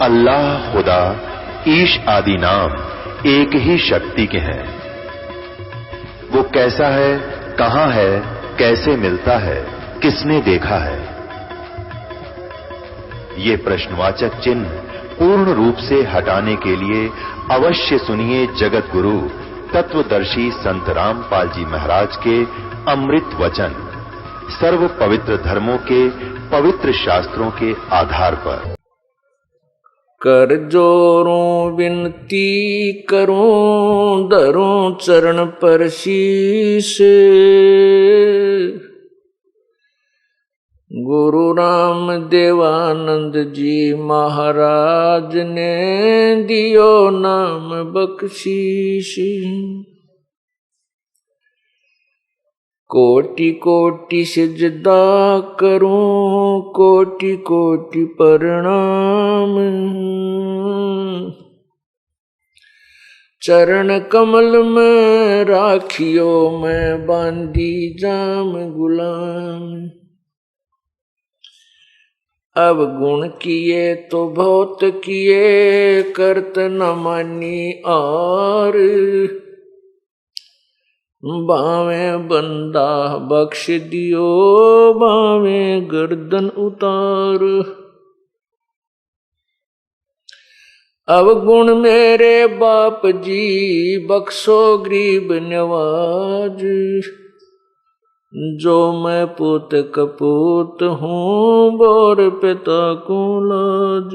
अल्लाह, खुदा, ईश आदि नाम एक ही शक्ति के हैं। वो कैसा है, कहां है, कैसे मिलता है, किसने देखा है? ये प्रश्नवाचक चिन्ह पूर्ण रूप से हटाने के लिए अवश्य सुनिए जगत गुरु तत्वदर्शी संत रामपाल जी महाराज के अमृत वचन, सर्व पवित्र धर्मों के पवित्र शास्त्रों के आधार पर। कर जोरों विनती करूं, धरूं चरण पर शीश। गुरु राम देवानंद जी महाराज ने दियो नाम बख्शीश। कोटि कोटि सिजदा करूं, कोटि कोटि प्रणाम। चरण कमल में राखियो मैं बांधी जाम गुलाम। अब गुण किए तो बहुत किए, करत न मानी और। बावे बंदा बख्श दियो, बावे गर्दन उतार। अब गुण मेरे बाप जी, बख्शो गरीब नवाज। जो मैं पूत कपूत हूँ, बोर पिता को लाज।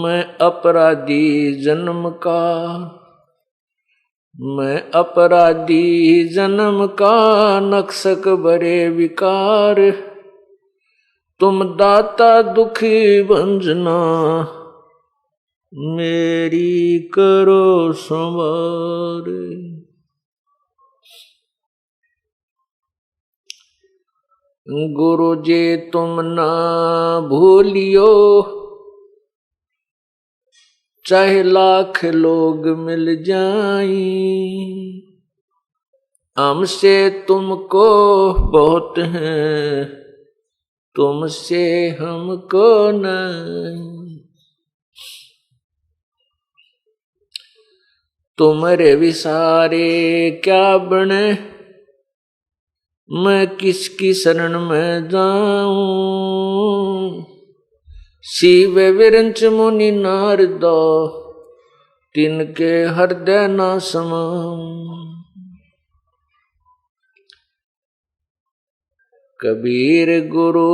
मैं अपराधी जन्म का, मैं अपराधी जन्म का, नक्सक बरे विकार। तुम दाता दुखी भंजना, मेरी करो संवार। गुरु जी तुम ना भूलियो, चाहे लाख लोग मिल जाएं। हमसे तुमको बहुत है, तुमसे हमको नहीं। तुम्हारे विसारे क्या बने, मैं किसकी शरण में जाऊं। शिव विरंच मुनि नारदा, तिनके हृदय न समाऊं। कबीर गुरु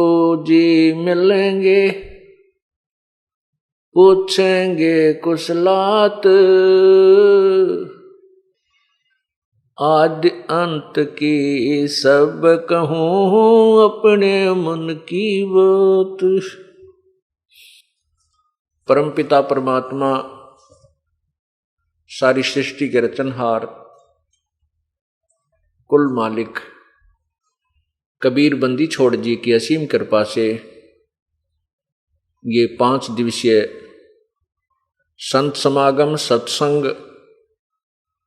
जी मिलेंगे, पूछेंगे कुशलात। आदि अंत की सब कहूँ, अपने मन की बात। परमपिता परमात्मा, सारी सृष्टि के रचनहार, कुल मालिक कबीर बंदी छोड़ जी की असीम कृपा से ये 5 दिवसीय संत समागम सत्संग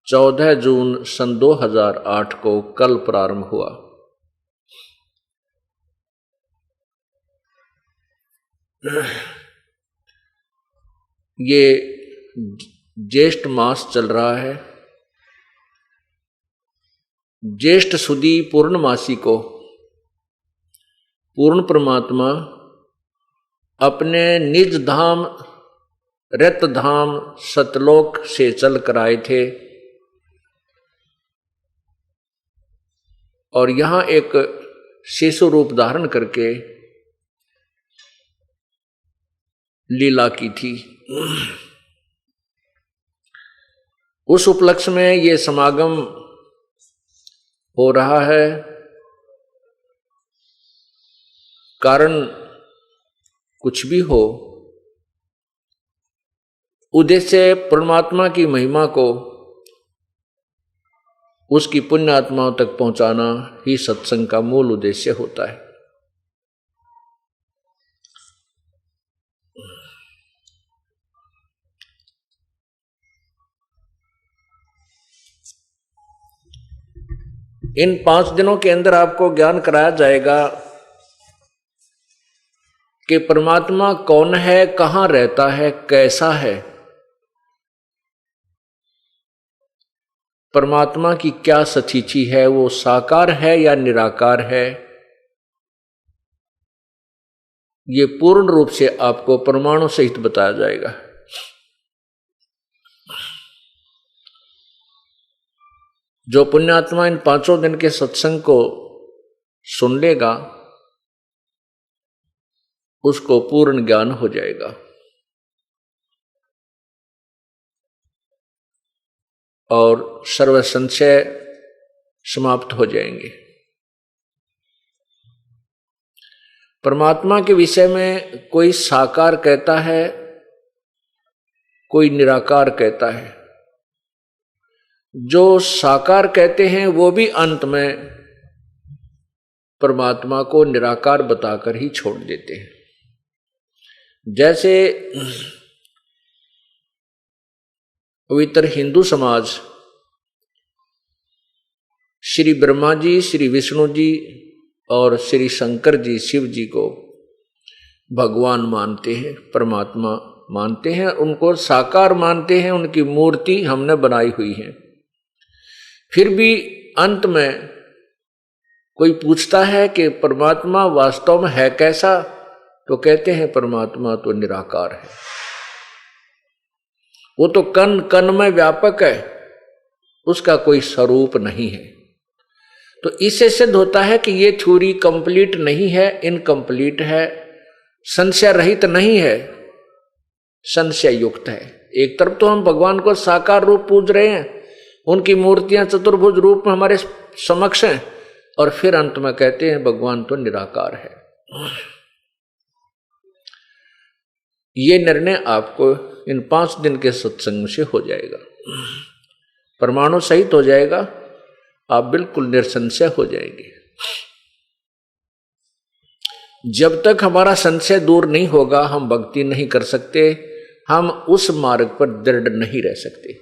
14 जून सन 2008 को कल प्रारंभ हुआ। ये ज्येष्ठ मास चल रहा है। ज्येष्ठ सुदी पूर्णमासी को पूर्ण परमात्मा अपने निज धाम रत धाम सतलोक से चल कर आए थे और यहां एक शिशु रूप धारण करके लीला की थी। उस उपलक्ष्य में ये समागम हो रहा है। कारण कुछ भी हो, उद्देश्य परमात्मा की महिमा को उसकी पुण्य आत्माओं तक पहुंचाना ही सत्संग का मूल उद्देश्य होता है। इन 5 दिनों के अंदर आपको ज्ञान कराया जाएगा कि परमात्मा कौन है, कहां रहता है, कैसा है, परमात्मा की क्या स्थिति है, वो साकार है या निराकार है, ये पूर्ण रूप से आपको प्रमाणों सहित बताया जाएगा। जो पुण्यात्मा इन 5 दिन के सत्संग को सुन लेगा उसको पूर्ण ज्ञान हो जाएगा और सर्व संशय समाप्त हो जाएंगे। परमात्मा के विषय में कोई साकार कहता है, कोई निराकार कहता है। जो साकार कहते हैं वो भी अंत में परमात्मा को निराकार बताकर ही छोड़ देते हैं। जैसे पवित्र हिंदू समाज श्री ब्रह्मा जी, श्री विष्णु जी और श्री शंकर जी, शिव जी को भगवान मानते हैं, परमात्मा मानते हैं, उनको साकार मानते हैं, उनकी मूर्ति हमने बनाई हुई है। फिर भी अंत में कोई पूछता है कि परमात्मा वास्तव में है कैसा, तो कहते हैं परमात्मा तो निराकार है, वो तो कण कण में व्यापक है, उसका कोई स्वरूप नहीं है। तो इससे सिद्ध होता है कि ये थ्योरी कंप्लीट नहीं है, इनकम्प्लीट है, संशय रहित नहीं है, संशय युक्त है। एक तरफ तो हम भगवान को साकार रूप पूज रहे हैं, उनकी मूर्तियां चतुर्भुज रूप में हमारे समक्ष हैं, और फिर अंत में कहते हैं भगवान तो निराकार है। ये निर्णय आपको इन 5 दिन के सत्संग से हो जाएगा, प्रमाणों सहित हो जाएगा, आप बिल्कुल निसंशय हो जाएंगे। जब तक हमारा संशय दूर नहीं होगा हम भक्ति नहीं कर सकते, हम उस मार्ग पर दृढ़ नहीं रह सकते।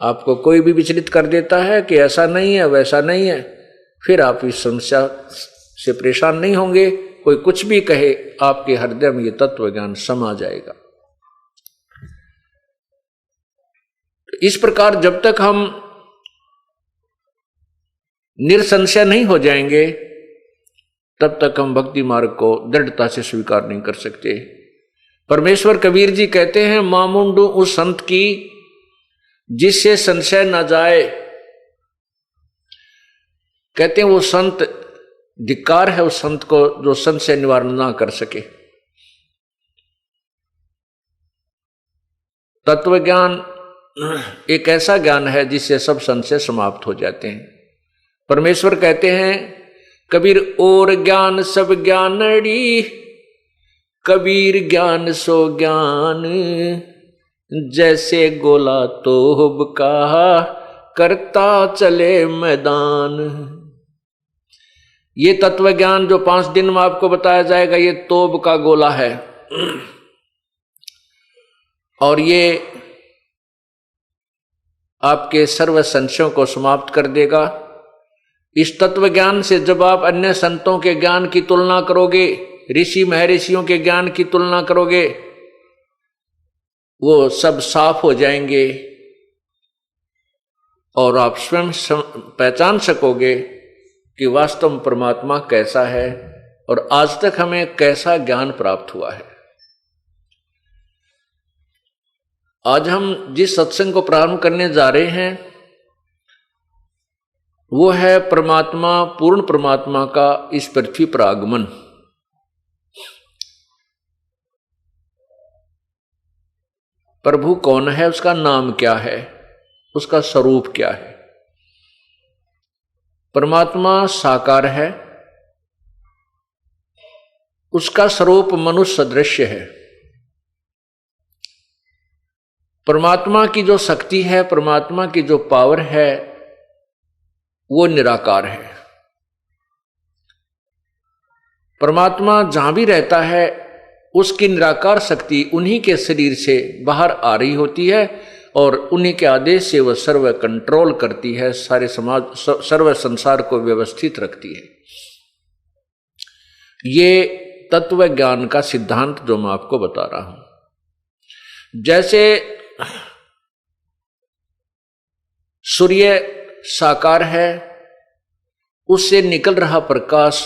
आपको कोई भी विचलित कर देता है कि ऐसा नहीं है, वैसा नहीं है, फिर आप इस समस्या से परेशान नहीं होंगे। कोई कुछ भी कहे, आपके हृदय में ये तत्व ज्ञान समा जाएगा। इस प्रकार जब तक हम निसंशय नहीं हो जाएंगे तब तक हम भक्ति मार्ग को दृढ़ता से स्वीकार नहीं कर सकते। परमेश्वर कबीर जी कहते हैं, मामुंडू उस संत की जिससे संशय न जाए। कहते हैं वो संत धिक्कार है उस संत को जो संशय निवारण ना कर सके। तत्व ज्ञान एक ऐसा ज्ञान है जिससे सब संशय समाप्त हो जाते हैं। परमेश्वर कहते हैं, कबीर और ज्ञान सब ज्ञानड़ी, कबीर ज्ञान सो ज्ञान, जैसे गोला तोब का करता चले मैदान। ये तत्व ज्ञान जो 5 दिन में आपको बताया जाएगा, ये तोब का गोला है और ये आपके सर्व संशयों को समाप्त कर देगा। इस तत्व ज्ञान से जब आप अन्य संतों के ज्ञान की तुलना करोगे, ऋषि महर्षियों के ज्ञान की तुलना करोगे, वो सब साफ हो जाएंगे और आप स्वयं पहचान सकोगे कि वास्तव में परमात्मा कैसा है और आज तक हमें कैसा ज्ञान प्राप्त हुआ है। आज हम जिस सत्संग को प्रारंभ करने जा रहे हैं वो है परमात्मा, पूर्ण परमात्मा का इस पृथ्वी पर आगमन। प्रभु कौन है, उसका नाम क्या है, उसका स्वरूप क्या है। परमात्मा साकार है, उसका स्वरूप मनुष्य सदृश्य है। परमात्मा की जो शक्ति है, परमात्मा की जो पावर है, वो निराकार है। परमात्मा जहां भी रहता है उसकी निराकार शक्ति उन्हीं के शरीर से बाहर आ रही होती है और उन्हीं के आदेश से वह सर्व कंट्रोल करती है, सारे समाज सर्व संसार को व्यवस्थित रखती है। ये तत्व ज्ञान का सिद्धांत जो मैं आपको बता रहा हूं। जैसे सूर्य साकार है, उससे निकल रहा प्रकाश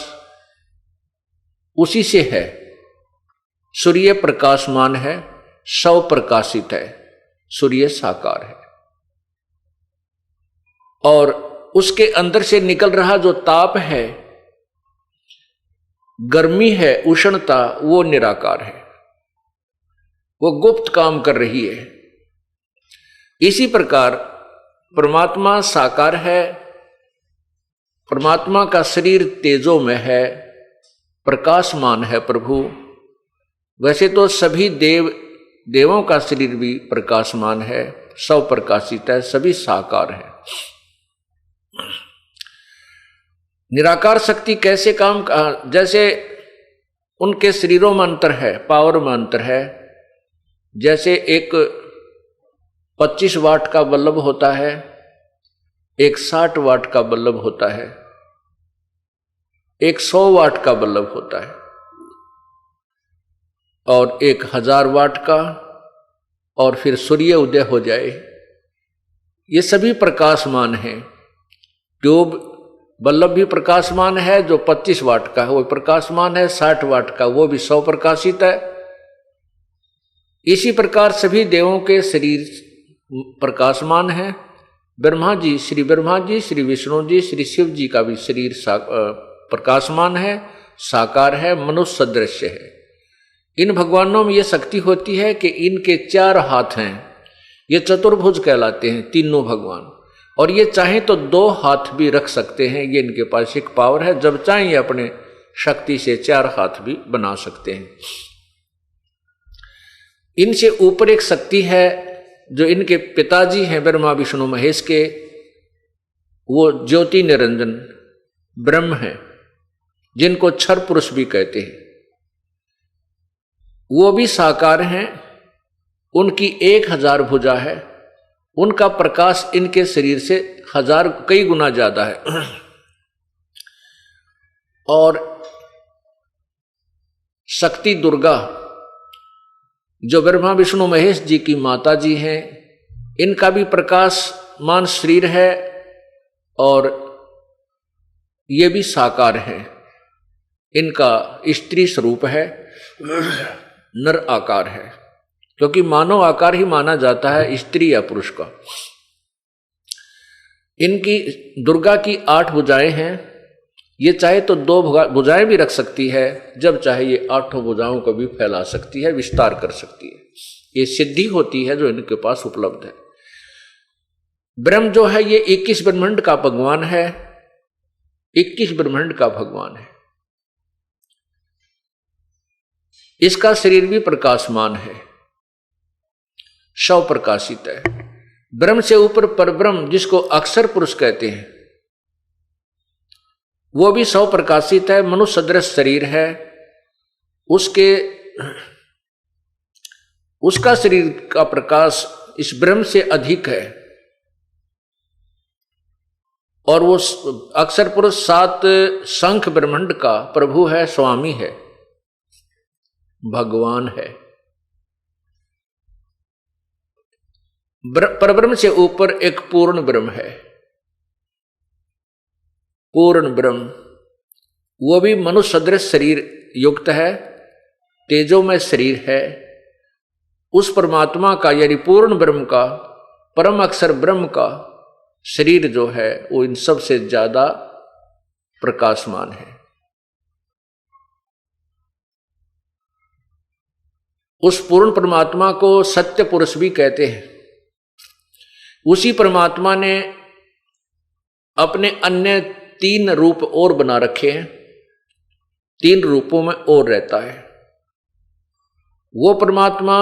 उसी से है। सूर्य प्रकाशमान है, स्वप्रकाशित है, सूर्य साकार है। और उसके अंदर से निकल रहा जो ताप है, गर्मी है, उष्णता, वो निराकार है, वो गुप्त काम कर रही है। इसी प्रकार परमात्मा साकार है, परमात्मा का शरीर तेजोमय है, प्रकाशमान है प्रभु। वैसे तो सभी देवों का शरीर भी प्रकाशमान है, स्वप्रकाशित है, सभी साकार है। निराकार शक्ति कैसे काम, जैसे उनके शरीरों में अंतर है, पावर में अंतर है। जैसे एक 25 वाट का बल्ब होता है, एक 60 वाट का बल्ब होता है, एक 100 वाट का बल्ब होता है, और एक 1000 वाट का, और फिर सूर्य उदय हो जाए। ये सभी प्रकाशमान हैं। ट्यूब बल्ब भी प्रकाशमान है, जो 25 वाट का है वो प्रकाशमान है, 60 वाट का वो भी स्वप्रकाशित है। इसी प्रकार सभी देवों के शरीर प्रकाशमान है। ब्रह्मा जी, श्री ब्रह्मा जी, श्री विष्णु जी, श्री शिव जी का भी शरीर प्रकाशमान है, साकार है, मनुष्य सदृश है। इन भगवानों में यह शक्ति होती है कि इनके 4 हाथ हैं, ये चतुर्भुज कहलाते हैं तीनों भगवान। और ये चाहें तो 2 हाथ भी रख सकते हैं, ये इनके पास एक पावर है। जब चाहें ये अपने शक्ति से 4 हाथ भी बना सकते हैं। इनसे ऊपर एक शक्ति है जो इनके पिताजी हैं ब्रह्मा विष्णु महेश के, वो ज्योति निरंजन ब्रह्म है, जिनको क्षर पुरुष भी कहते हैं। वो भी साकार हैं, उनकी 1000 भुजा है, उनका प्रकाश इनके शरीर से कई गुना ज्यादा है। और शक्ति दुर्गा जो ब्रह्मा विष्णु महेश जी की माता जी हैं, इनका भी प्रकाशमान शरीर है और ये भी साकार है। इनका स्त्री स्वरूप है, नर आकार है, क्योंकि मानव आकार ही माना जाता है स्त्री या पुरुष का। इनकी दुर्गा की 8 भुजाएं हैं। ये चाहे तो 2 भुजाएं भी रख सकती है, जब चाहे ये 8 भुजाओं को भी फैला सकती है, विस्तार कर सकती है। ये सिद्धि होती है जो इनके पास उपलब्ध है। ब्रह्म जो है ये 21 ब्रह्मांड का भगवान है, 21 ब्रह्मांड का भगवान है। इसका शरीर भी प्रकाशमान है, स्वप्रकाशित है। ब्रह्म से ऊपर परब्रह्म जिसको अक्षर पुरुष कहते हैं, वो भी स्वप्रकाशित है, मनुष्य सदृश शरीर है। उसका शरीर का प्रकाश इस ब्रह्म से अधिक है। और वो अक्षर पुरुष 7 शंख ब्रह्मांड का प्रभु है, स्वामी है, भगवान है। परब्रह्म से ऊपर एक पूर्ण ब्रह्म है, पूर्ण ब्रह्म, वो भी मनुष्य सदृश शरीर युक्त है, तेजोमय शरीर है। उस परमात्मा का यानी पूर्ण ब्रह्म का, परम अक्षर ब्रह्म का शरीर जो है वो इन सब से ज्यादा प्रकाशमान है। उस पूर्ण परमात्मा को सत्य पुरुष भी कहते हैं। उसी परमात्मा ने अपने अन्य 3 रूप और बना रखे हैं, 3 रूपों में और रहता है। वो परमात्मा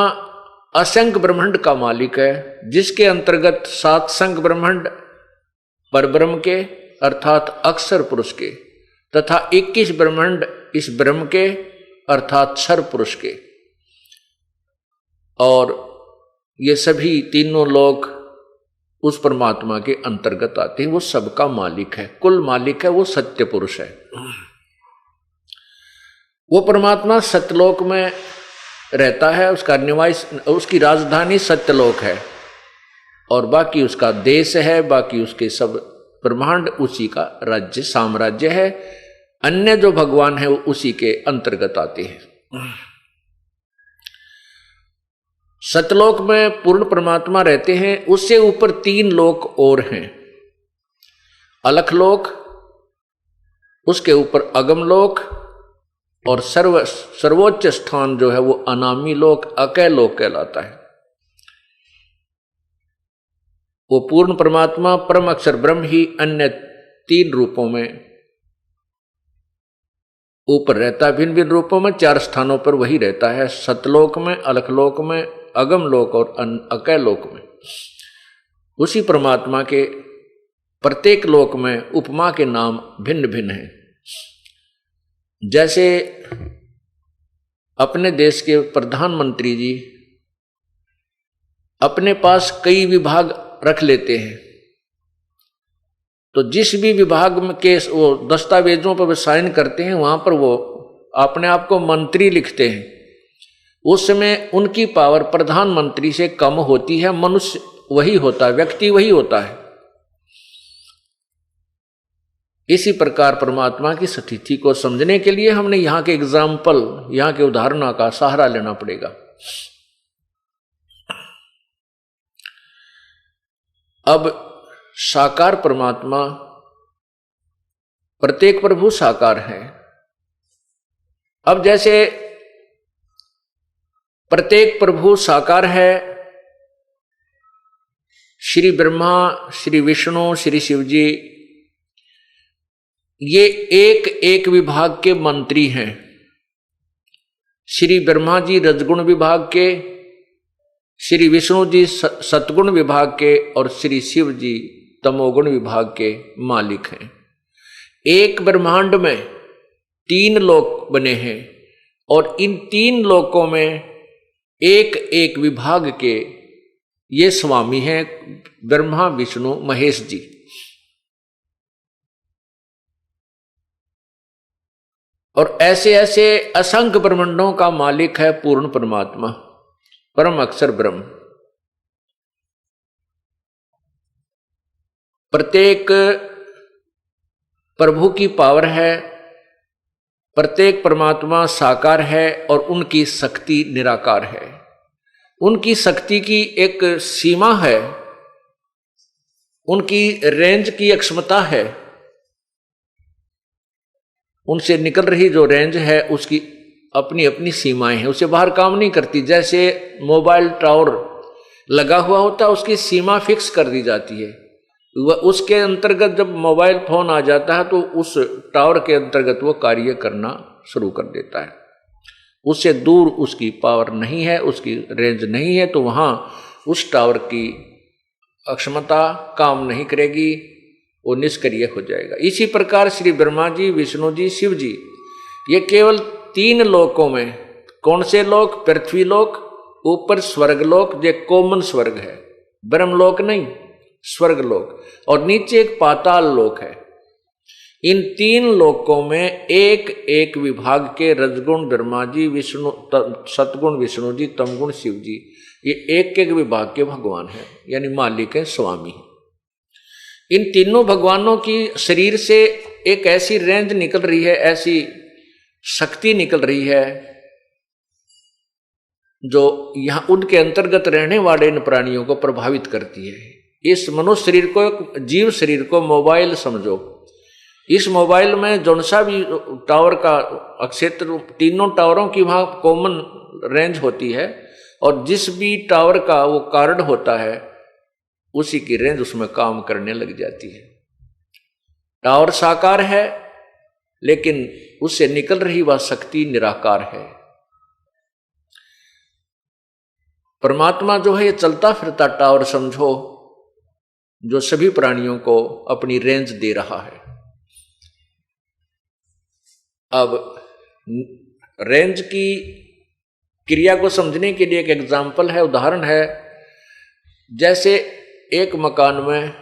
असंख्य ब्रह्मांड का मालिक है, जिसके अंतर्गत 7 संख्य ब्रह्मांड परब्रह्म के अर्थात अक्षर पुरुष के, तथा 21 ब्रह्मांड इस ब्रह्म के अर्थात क्षर पुरुष के। और ये सभी तीनों लोग उस परमात्मा के अंतर्गत आते हैं। वो सबका मालिक है, कुल मालिक है, वो सत्य पुरुष है। वो परमात्मा सत्यलोक में रहता है, उसका निवास, उसकी राजधानी सत्यलोक है और बाकी उसका देश है, बाकी उसके सब ब्रह्मांड उसी का राज्य साम्राज्य है। अन्य जो भगवान है वो उसी के अंतर्गत आते हैं। सतलोक में पूर्ण परमात्मा रहते हैं, उससे ऊपर 3 लोक और हैं। अलख लोक, उसके ऊपर अगम लोक और सर्वोच्च स्थान जो है वो अनामी लोक, अकय लोक कहलाता है। वो पूर्ण परमात्मा परम अक्षर ब्रह्म ही अन्य 3 रूपों में ऊपर रहता है, भिन्न भिन्न रूपों में 4 स्थानों पर वही रहता है, सतलोक में, अलखलोक में, अगम लोक और अकय लोक में। उसी परमात्मा के प्रत्येक लोक में उपमा के नाम भिन्न भिन्न हैं। जैसे अपने देश के प्रधानमंत्री जी अपने पास कई विभाग रख लेते हैं, तो जिस भी विभाग के वो दस्तावेजों पर साइन करते हैं वहां पर वो अपने आप को मंत्री लिखते हैं। उस समय उनकी पावर प्रधानमंत्री से कम होती है, मनुष्य वही होता है, व्यक्ति वही होता है। इसी प्रकार परमात्मा की स्थिति को समझने के लिए हमने यहाँ के एग्जाम्पल, यहाँ के उदाहरणों का सहारा लेना पड़ेगा। अब साकार परमात्मा, प्रत्येक प्रभु साकार है। अब जैसे प्रत्येक प्रभु साकार है, श्री ब्रह्मा, श्री विष्णु, श्री शिव जी, ये एक एक विभाग के मंत्री हैं। श्री ब्रह्मा जी रजगुण विभाग के, श्री विष्णु जी सतगुण विभाग के और श्री शिव जी तमोगुण विभाग के मालिक हैं। एक ब्रह्मांड में 3 लोक बने हैं और इन 3 लोकों में एक एक विभाग के ये स्वामी हैं, ब्रह्मा विष्णु महेश जी। और ऐसे ऐसे असंख्य ब्रह्मांडों का मालिक है पूर्ण परमात्मा, परम अक्षर ब्रह्म। प्रत्येक प्रभु की पावर है, प्रत्येक परमात्मा साकार है और उनकी शक्ति निराकार है। उनकी शक्ति की एक सीमा है, उनकी रेंज की एक क्षमता है। उनसे निकल रही जो रेंज है उसकी अपनी अपनी सीमाएं हैं, उससे बाहर काम नहीं करती। जैसे मोबाइल टावर लगा हुआ होता है, उसकी सीमा फिक्स कर दी जाती है, वह उसके अंतर्गत जब मोबाइल फोन आ जाता है तो उस टावर के अंतर्गत वो कार्य करना शुरू कर देता है। उससे दूर उसकी पावर नहीं है, उसकी रेंज नहीं है, तो वहां उस टावर की अक्षमता काम नहीं करेगी, वो निष्क्रिय हो जाएगा। इसी प्रकार श्री ब्रह्मा जी, विष्णु जी, शिव जी, ये केवल 3 लोकों में, कौन से लोक? पृथ्वी लोक, ऊपर स्वर्ग लोक, जो कॉमन स्वर्ग है, ब्रह्मलोक नहीं, स्वर्ग लोक, और नीचे एक पाताल लोक है। इन 3 लोकों में एक एक विभाग के रजगुण ब्रह्मा जी, विष्णु सतगुण विष्णु जी, तमगुण शिव जी, ये एक एक विभाग के भगवान हैं, यानी मालिक है, स्वामी। इन तीनों भगवानों की शरीर से एक ऐसी रेंज निकल रही है, ऐसी शक्ति निकल रही है जो यहां उनके अंतर्गत रहने वाले इन प्राणियों को प्रभावित करती है। इस मनुष्य शरीर को, जीव शरीर को मोबाइल समझो। इस मोबाइल में जौन सा भी टावर का क्षेत्र, तीनों टावरों की वहां कॉमन रेंज होती है, और जिस भी टावर का वो कार्ड होता है उसी की रेंज उसमें काम करने लग जाती है। टावर साकार है लेकिन उससे निकल रही वह शक्ति निराकार है। परमात्मा जो है ये चलता फिरता टावर समझो, जो सभी प्राणियों को अपनी रेंज दे रहा है। अब रेंज की क्रिया को समझने के लिए एक एग्जाम्पल है, उदाहरण है। जैसे एक मकान में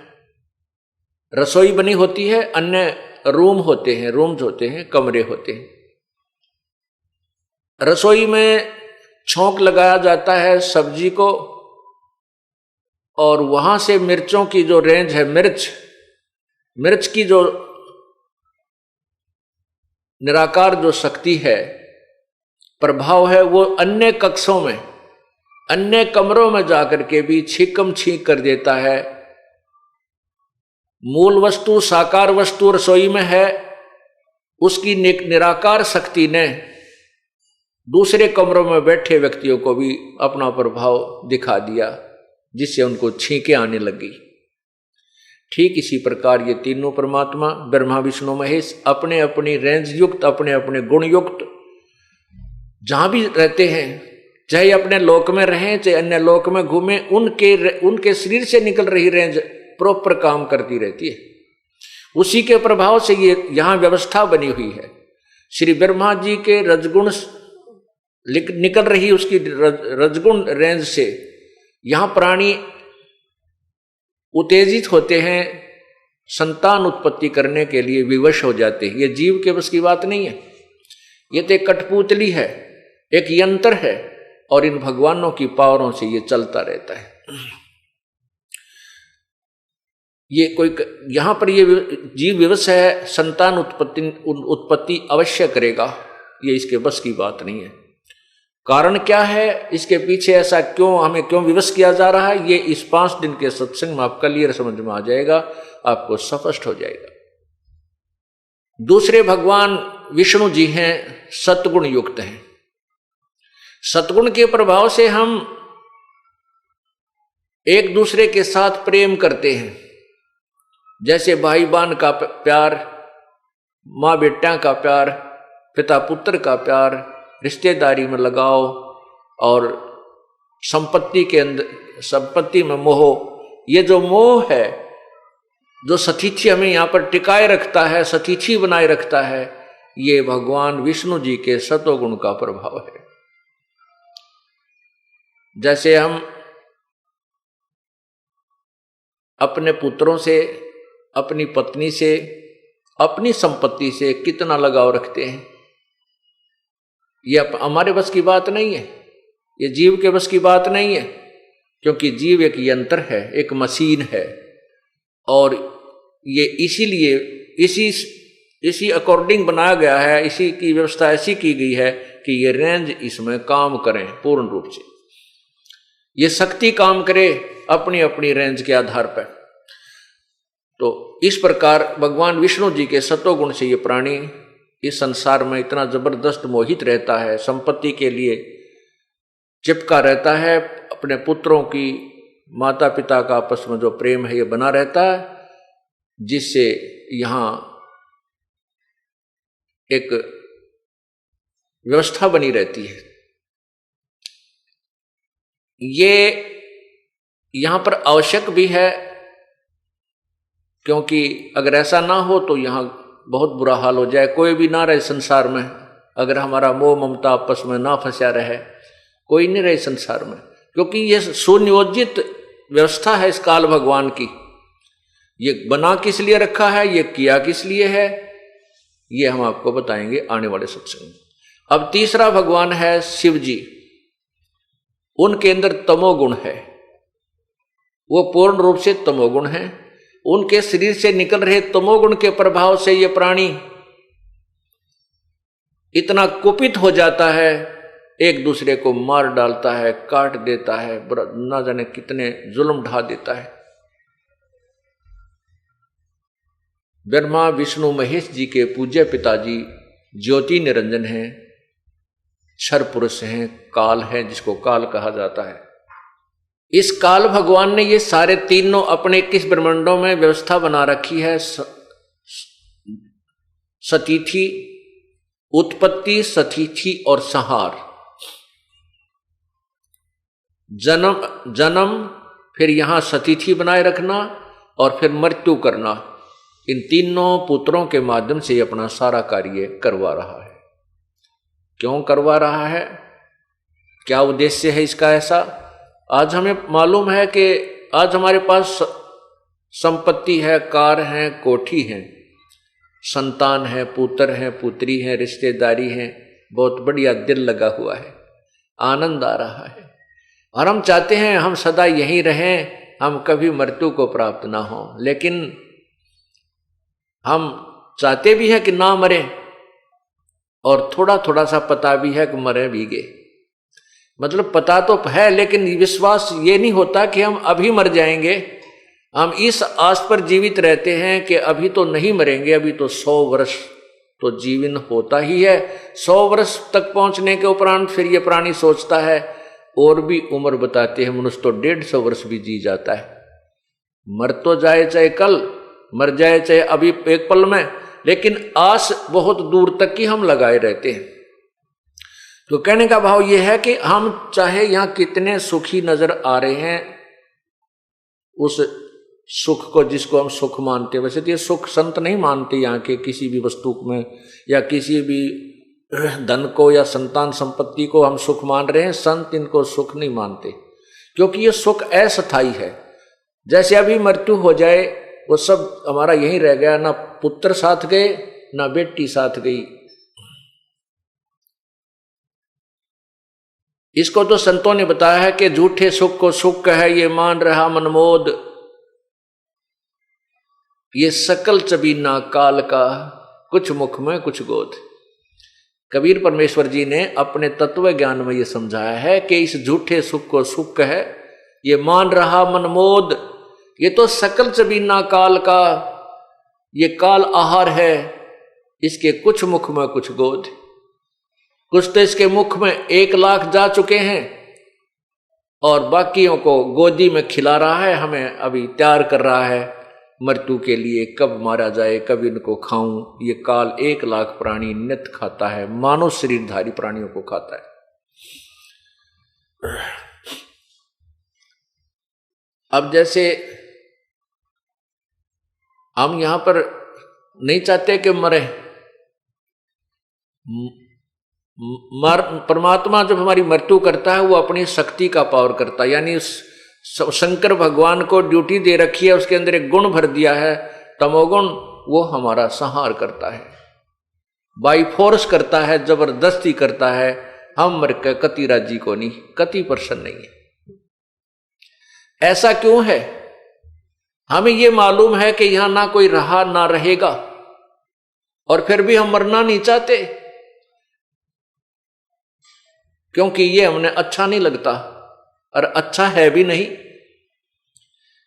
रसोई बनी होती है, अन्य रूम होते हैं, रूम्स होते हैं, कमरे होते हैं। रसोई में छौंक लगाया जाता है सब्जी को, और वहां से मिर्चों की जो रेंज है, मिर्च की जो निराकार जो शक्ति है, प्रभाव है, वो अन्य कक्षों में, अन्य कमरों में जाकर के भी छीकम छीक कर देता है। मूल वस्तु साकार वस्तु रसोई में है, उसकी निराकार शक्ति ने दूसरे कमरों में बैठे व्यक्तियों को भी अपना प्रभाव दिखा दिया, जिससे उनको छींकें आने लगी। ठीक इसी प्रकार ये तीनों परमात्मा ब्रह्मा विष्णु महेश अपने अपनी रेंज युक्त, अपने अपने गुण युक्त जहां भी रहते हैं, चाहे अपने लोक में रहें चाहे अन्य लोक में घूमें, उनके शरीर से निकल रही रेंज प्रॉपर काम करती रहती है। उसी के प्रभाव से ये यहां व्यवस्था बनी हुई है। श्री ब्रह्मा जी के रजगुण निकल रही उसकी रजगुण रेंज से यहां प्राणी उत्तेजित होते हैं, संतान उत्पत्ति करने के लिए विवश हो जाते हैं। ये जीव के बस की बात नहीं है, ये तो एक कठपुतली है, एक यंत्र है, और इन भगवानों की पावरों से ये चलता रहता है। ये कोई यहां पर ये जीव विवश है, संतान उत्पत्ति अवश्य करेगा, ये इसके बस की बात नहीं है। कारण क्या है, इसके पीछे ऐसा हमें क्यों विवश किया जा रहा है, ये इस 5 दिन के सत्संग में आपका क्लियर समझ में आ जाएगा, आपको स्पष्ट हो जाएगा। दूसरे भगवान विष्णु जी हैं, सतगुण युक्त हैं। सतगुण के प्रभाव से हम एक दूसरे के साथ प्रेम करते हैं, जैसे भाई बहन का प्यार, माँ बेटा का प्यार, पिता पुत्र का प्यार, रिश्तेदारी में लगाव, और संपत्ति में मोह। ये जो मोह है, जो सतीथी हमें यहाँ पर टिकाए रखता है, सतीथी बनाए रखता है, ये भगवान विष्णु जी के सतोगुण का प्रभाव है। जैसे हम अपने पुत्रों से, अपनी पत्नी से, अपनी संपत्ति से कितना लगाव रखते हैं, ये हमारे बस की बात नहीं है, ये जीव के बस की बात नहीं है, क्योंकि जीव एक यंत्र है, एक मशीन है, और ये इसीलिए इसी अकॉर्डिंग बनाया गया है, इसी की व्यवस्था ऐसी की गई है कि ये रेंज इसमें काम करें पूर्ण रूप से, ये शक्ति काम करे अपनी अपनी रेंज के आधार पर। तो इस प्रकार भगवान विष्णु जी के सतोगुण से ये प्राणी इस संसार में इतना जबरदस्त मोहित रहता है, संपत्ति के लिए चिपका रहता है, अपने पुत्रों की, माता पिता का आपस में जो प्रेम है ये बना रहता है, जिससे यहाँ एक व्यवस्था बनी रहती है। ये यहां पर आवश्यक भी है, क्योंकि अगर ऐसा ना हो तो यहां बहुत बुरा हाल हो जाए, कोई भी ना रहे संसार में। अगर हमारा मोह ममता आपस में ना फंसा रहे, कोई नहीं रहे संसार में, क्योंकि ये सुनियोजित व्यवस्था है इस काल भगवान की। ये बना किस लिए रखा है, ये किया किस लिए है, ये हम आपको बताएंगे आने वाले सत्संग में। अब तीसरा भगवान है शिव जी। उनके अंदर तमोगुण है, वो पूर्ण रूप से तमोगुण है। उनके शरीर से निकल रहे तमोगुण के प्रभाव से ये प्राणी इतना कुपित हो जाता है, एक दूसरे को मार डालता है, काट देता है, ना जाने कितने जुल्म ढा देता है। ब्रह्मा विष्णु महेश जी के पूज्य पिताजी ज्योति निरंजन हैं, क्षर पुरुष हैं, काल है, जिसको काल कहा जाता है। इस काल भगवान ने ये सारे तीनों अपने 21 ब्रह्मांडों में व्यवस्था बना रखी है। सतीथि, उत्पत्ति, सतीथि और संहार। जन्म, फिर यहां सतीथि बनाए रखना, और फिर मृत्यु करना। इन तीनों पुत्रों के माध्यम से अपना सारा कार्य करवा रहा है। क्यों करवा रहा है, क्या उद्देश्य है इसका ऐसा? आज हमें मालूम है कि आज हमारे पास संपत्ति है, कार है, कोठी है, संतान है, पुत्र है, पुत्री है, रिश्तेदारी है, बहुत बढ़िया दिल लगा हुआ है, आनंद आ रहा है, और हम चाहते हैं हम सदा यहीं रहें, हम कभी मृत्यु को प्राप्त ना हो। लेकिन हम चाहते भी हैं कि ना मरें, और थोड़ा थोड़ा सा पता भी है कि मरे भी गए। मतलब पता तो है, लेकिन विश्वास ये नहीं होता कि हम अभी मर जाएंगे। हम इस आस पर जीवित रहते हैं कि अभी तो नहीं मरेंगे, अभी तो 100 वर्ष तो जीवन होता ही है। 100 वर्ष तक पहुंचने के उपरांत फिर ये प्राणी सोचता है, और भी उम्र बताते हैं मनुष्य तो 150 वर्ष भी जी जाता है। मर तो जाए चाहे कल, मर जाए चाहे अभी एक पल में, लेकिन आस बहुत दूर तक की हम लगाए रहते हैं। तो कहने का भाव यह है कि हम चाहे यहां कितने सुखी नजर आ रहे हैं, उस सुख को जिसको हम सुख मानते हैं, वैसे तो ये सुख संत नहीं मानते यहाँ के किसी भी वस्तु में, या किसी भी धन को या संतान संपत्ति को हम सुख मान रहे हैं। संत इनको सुख नहीं मानते, क्योंकि ये सुख अस्थायी है। जैसे अभी मृत्यु हो जाए, वो सब हमारा यहीं रह गया, ना पुत्र साथ गए ना बेटी साथ गई। इसको तो संतों ने बताया है कि झूठे सुख को सुख है, ये मान रहा मनमोद, ये सकल चबीना काल का, कुछ मुख में कुछ गोद। कबीर परमेश्वर जी ने अपने तत्व ज्ञान में ये समझाया है कि इस झूठे सुख को सुख है, ये मान रहा मनमोद, ये तो सकल चबीना काल का, ये काल आहार है, इसके कुछ मुख में कुछ गोद। कुछ तो इसके मुख में 1 लाख जा चुके हैं, और बाकियों को गोदी में खिला रहा है, हमें अभी तैयार कर रहा है मृत्यु के लिए, कब मारा जाए, कब इनको खाऊं। ये काल 1 लाख प्राणी नित खाता है, मानव शरीरधारी प्राणियों को खाता है। अब जैसे हम यहां पर नहीं चाहते कि मरे, परमात्मा जब हमारी मृत्यु करता है वो अपनी शक्ति का पावर करता है। यानी शंकर भगवान को ड्यूटी दे रखी है, उसके अंदर एक गुण भर दिया है तमोगुण, वो हमारा संहार करता है, बाई फोर्स करता है, जबरदस्ती करता है। हम मर के कति राजी को नहीं, कति प्रसन्न नहीं है। ऐसा क्यों है? हमें यह मालूम है कि यहां ना कोई रहा ना रहेगा, और फिर भी हम मरना नहीं चाहते, क्योंकि ये हमें अच्छा नहीं लगता, और अच्छा है भी नहीं।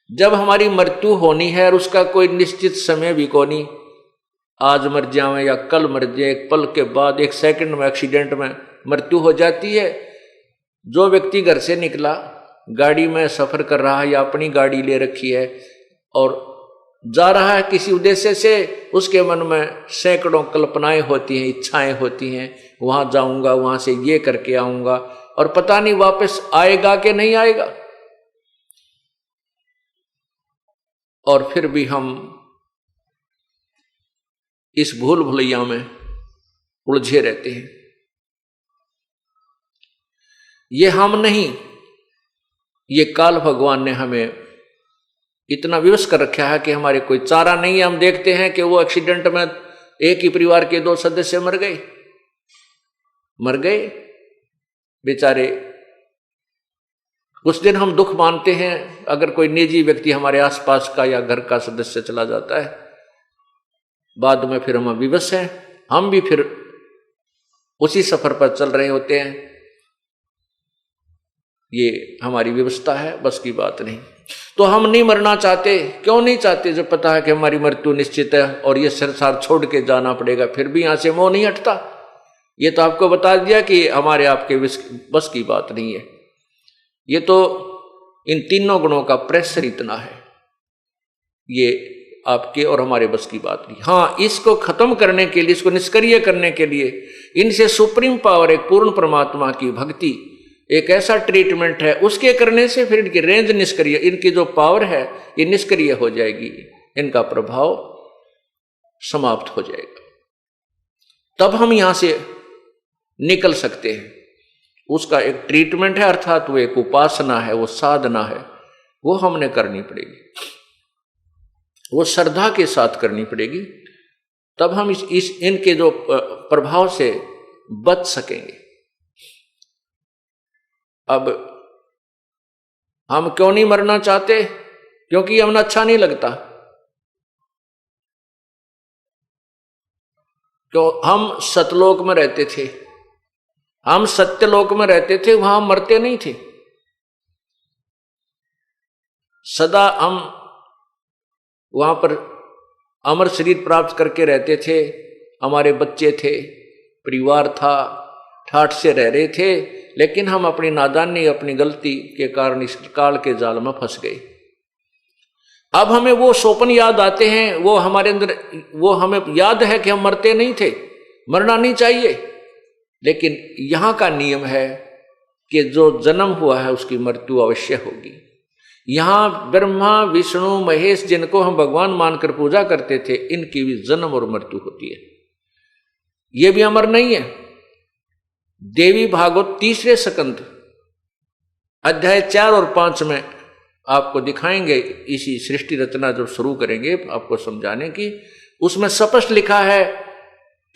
जब हमारी मृत्यु होनी है और उसका कोई निश्चित समय भी को नहीं, आज मर जाए या कल मर जाए, एक पल के बाद, 1 सेकंड में एक्सीडेंट में मृत्यु हो जाती है। जो व्यक्ति घर से निकला, गाड़ी में सफर कर रहा है या अपनी गाड़ी ले रखी है और जा रहा है किसी उद्देश्य से, उसके मन में सैकड़ों कल्पनाएं होती हैं, इच्छाएं होती हैं, वहां जाऊंगा, वहां से ये करके आऊंगा, और पता नहीं वापस आएगा कि नहीं आएगा। और फिर भी हम इस भूल भुलैया में उलझे रहते हैं। ये हम नहीं, ये काल भगवान ने हमें इतना विवश कर रखा है कि हमारे कोई चारा नहीं है। हम देखते हैं कि वो एक्सीडेंट में एक ही परिवार के 2 सदस्य मर गए बेचारे। कुछ दिन हम दुख मानते हैं अगर कोई निजी व्यक्ति हमारे आसपास का या घर का सदस्य चला जाता है, बाद में फिर हम विवश हैं, हम भी फिर उसी सफर पर चल रहे होते हैं। ये हमारी व्यवस्था है, बस की बात नहीं। तो हम नहीं मरना चाहते। क्यों नहीं चाहते? जब पता है कि हमारी मृत्यु निश्चित है और ये संसार छोड़ के जाना पड़ेगा, फिर भी यहां से मोह नहीं हटता। ये तो आपको बता दिया कि हमारे आपके बस की बात नहीं है। ये तो इन तीनों गुणों का प्रेशर इतना है, ये आपके और हमारे बस की बात नहीं। हाँ, इसको खत्म करने के लिए, इसको निष्क्रिय करने के लिए, इनसे सुप्रीम पावर एक पूर्ण परमात्मा की भक्ति एक ऐसा ट्रीटमेंट है, उसके करने से फिर इनकी रेंज निष्क्रिय, इनकी जो पावर है ये निष्क्रिय हो जाएगी, इनका प्रभाव समाप्त हो जाएगा। तब हम यहां से निकल सकते हैं। उसका एक ट्रीटमेंट है, अर्थात वो एक उपासना है, वो साधना है, वो हमने करनी पड़ेगी, वो श्रद्धा के साथ करनी पड़ेगी। तब हम इनके जो प्रभाव से बच सकेंगे। अब हम क्यों नहीं मरना चाहते? क्योंकि हमें अच्छा नहीं लगता। तो हम सतलोक में रहते थे, हम सत्यलोक में रहते थे, वहां मरते नहीं थे। सदा हम वहां पर अमर शरीर प्राप्त करके रहते थे। हमारे बच्चे थे, परिवार था, ठाठ से रह रहे थे, लेकिन हम अपनी नादानी, अपनी गलती के कारण इस काल के जाल में फंस गए। अब हमें वो स्वप्न याद आते हैं, वो हमारे अंदर, वो हमें याद है कि हम मरते नहीं थे, मरना नहीं चाहिए। लेकिन यहां का नियम है कि जो जन्म हुआ है उसकी मृत्यु अवश्य होगी। यहां ब्रह्मा विष्णु महेश जिनको हम भगवान मानकर पूजा करते थे, इनकी भी जन्म और मृत्यु होती है, ये भी अमर नहीं है। देवी भागवत 3 स्कंद अध्याय 4 और 5 में आपको दिखाएंगे, इसी सृष्टि रचना जब शुरू करेंगे आपको समझाने की, उसमें स्पष्ट लिखा है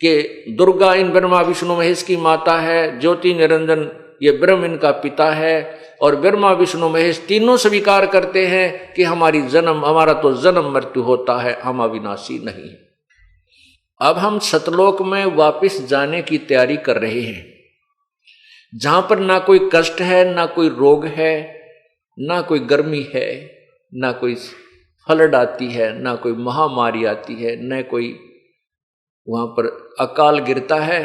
कि दुर्गा इन ब्रह्मा विष्णु महेश की माता है, ज्योति निरंजन ये ब्रह्म इनका पिता है, और ब्रह्मा विष्णु महेश तीनों स्वीकार करते हैं कि हमारा तो जन्म मृत्यु होता है, हम अविनाशी नहीं है। अब हम सतलोक में वापस जाने की तैयारी कर रहे हैं, जहां पर ना कोई कष्ट है, ना कोई रोग है, ना कोई गर्मी है, ना कोई फ्लड आती है, ना कोई महामारी आती है, न कोई वहां पर अकाल गिरता है।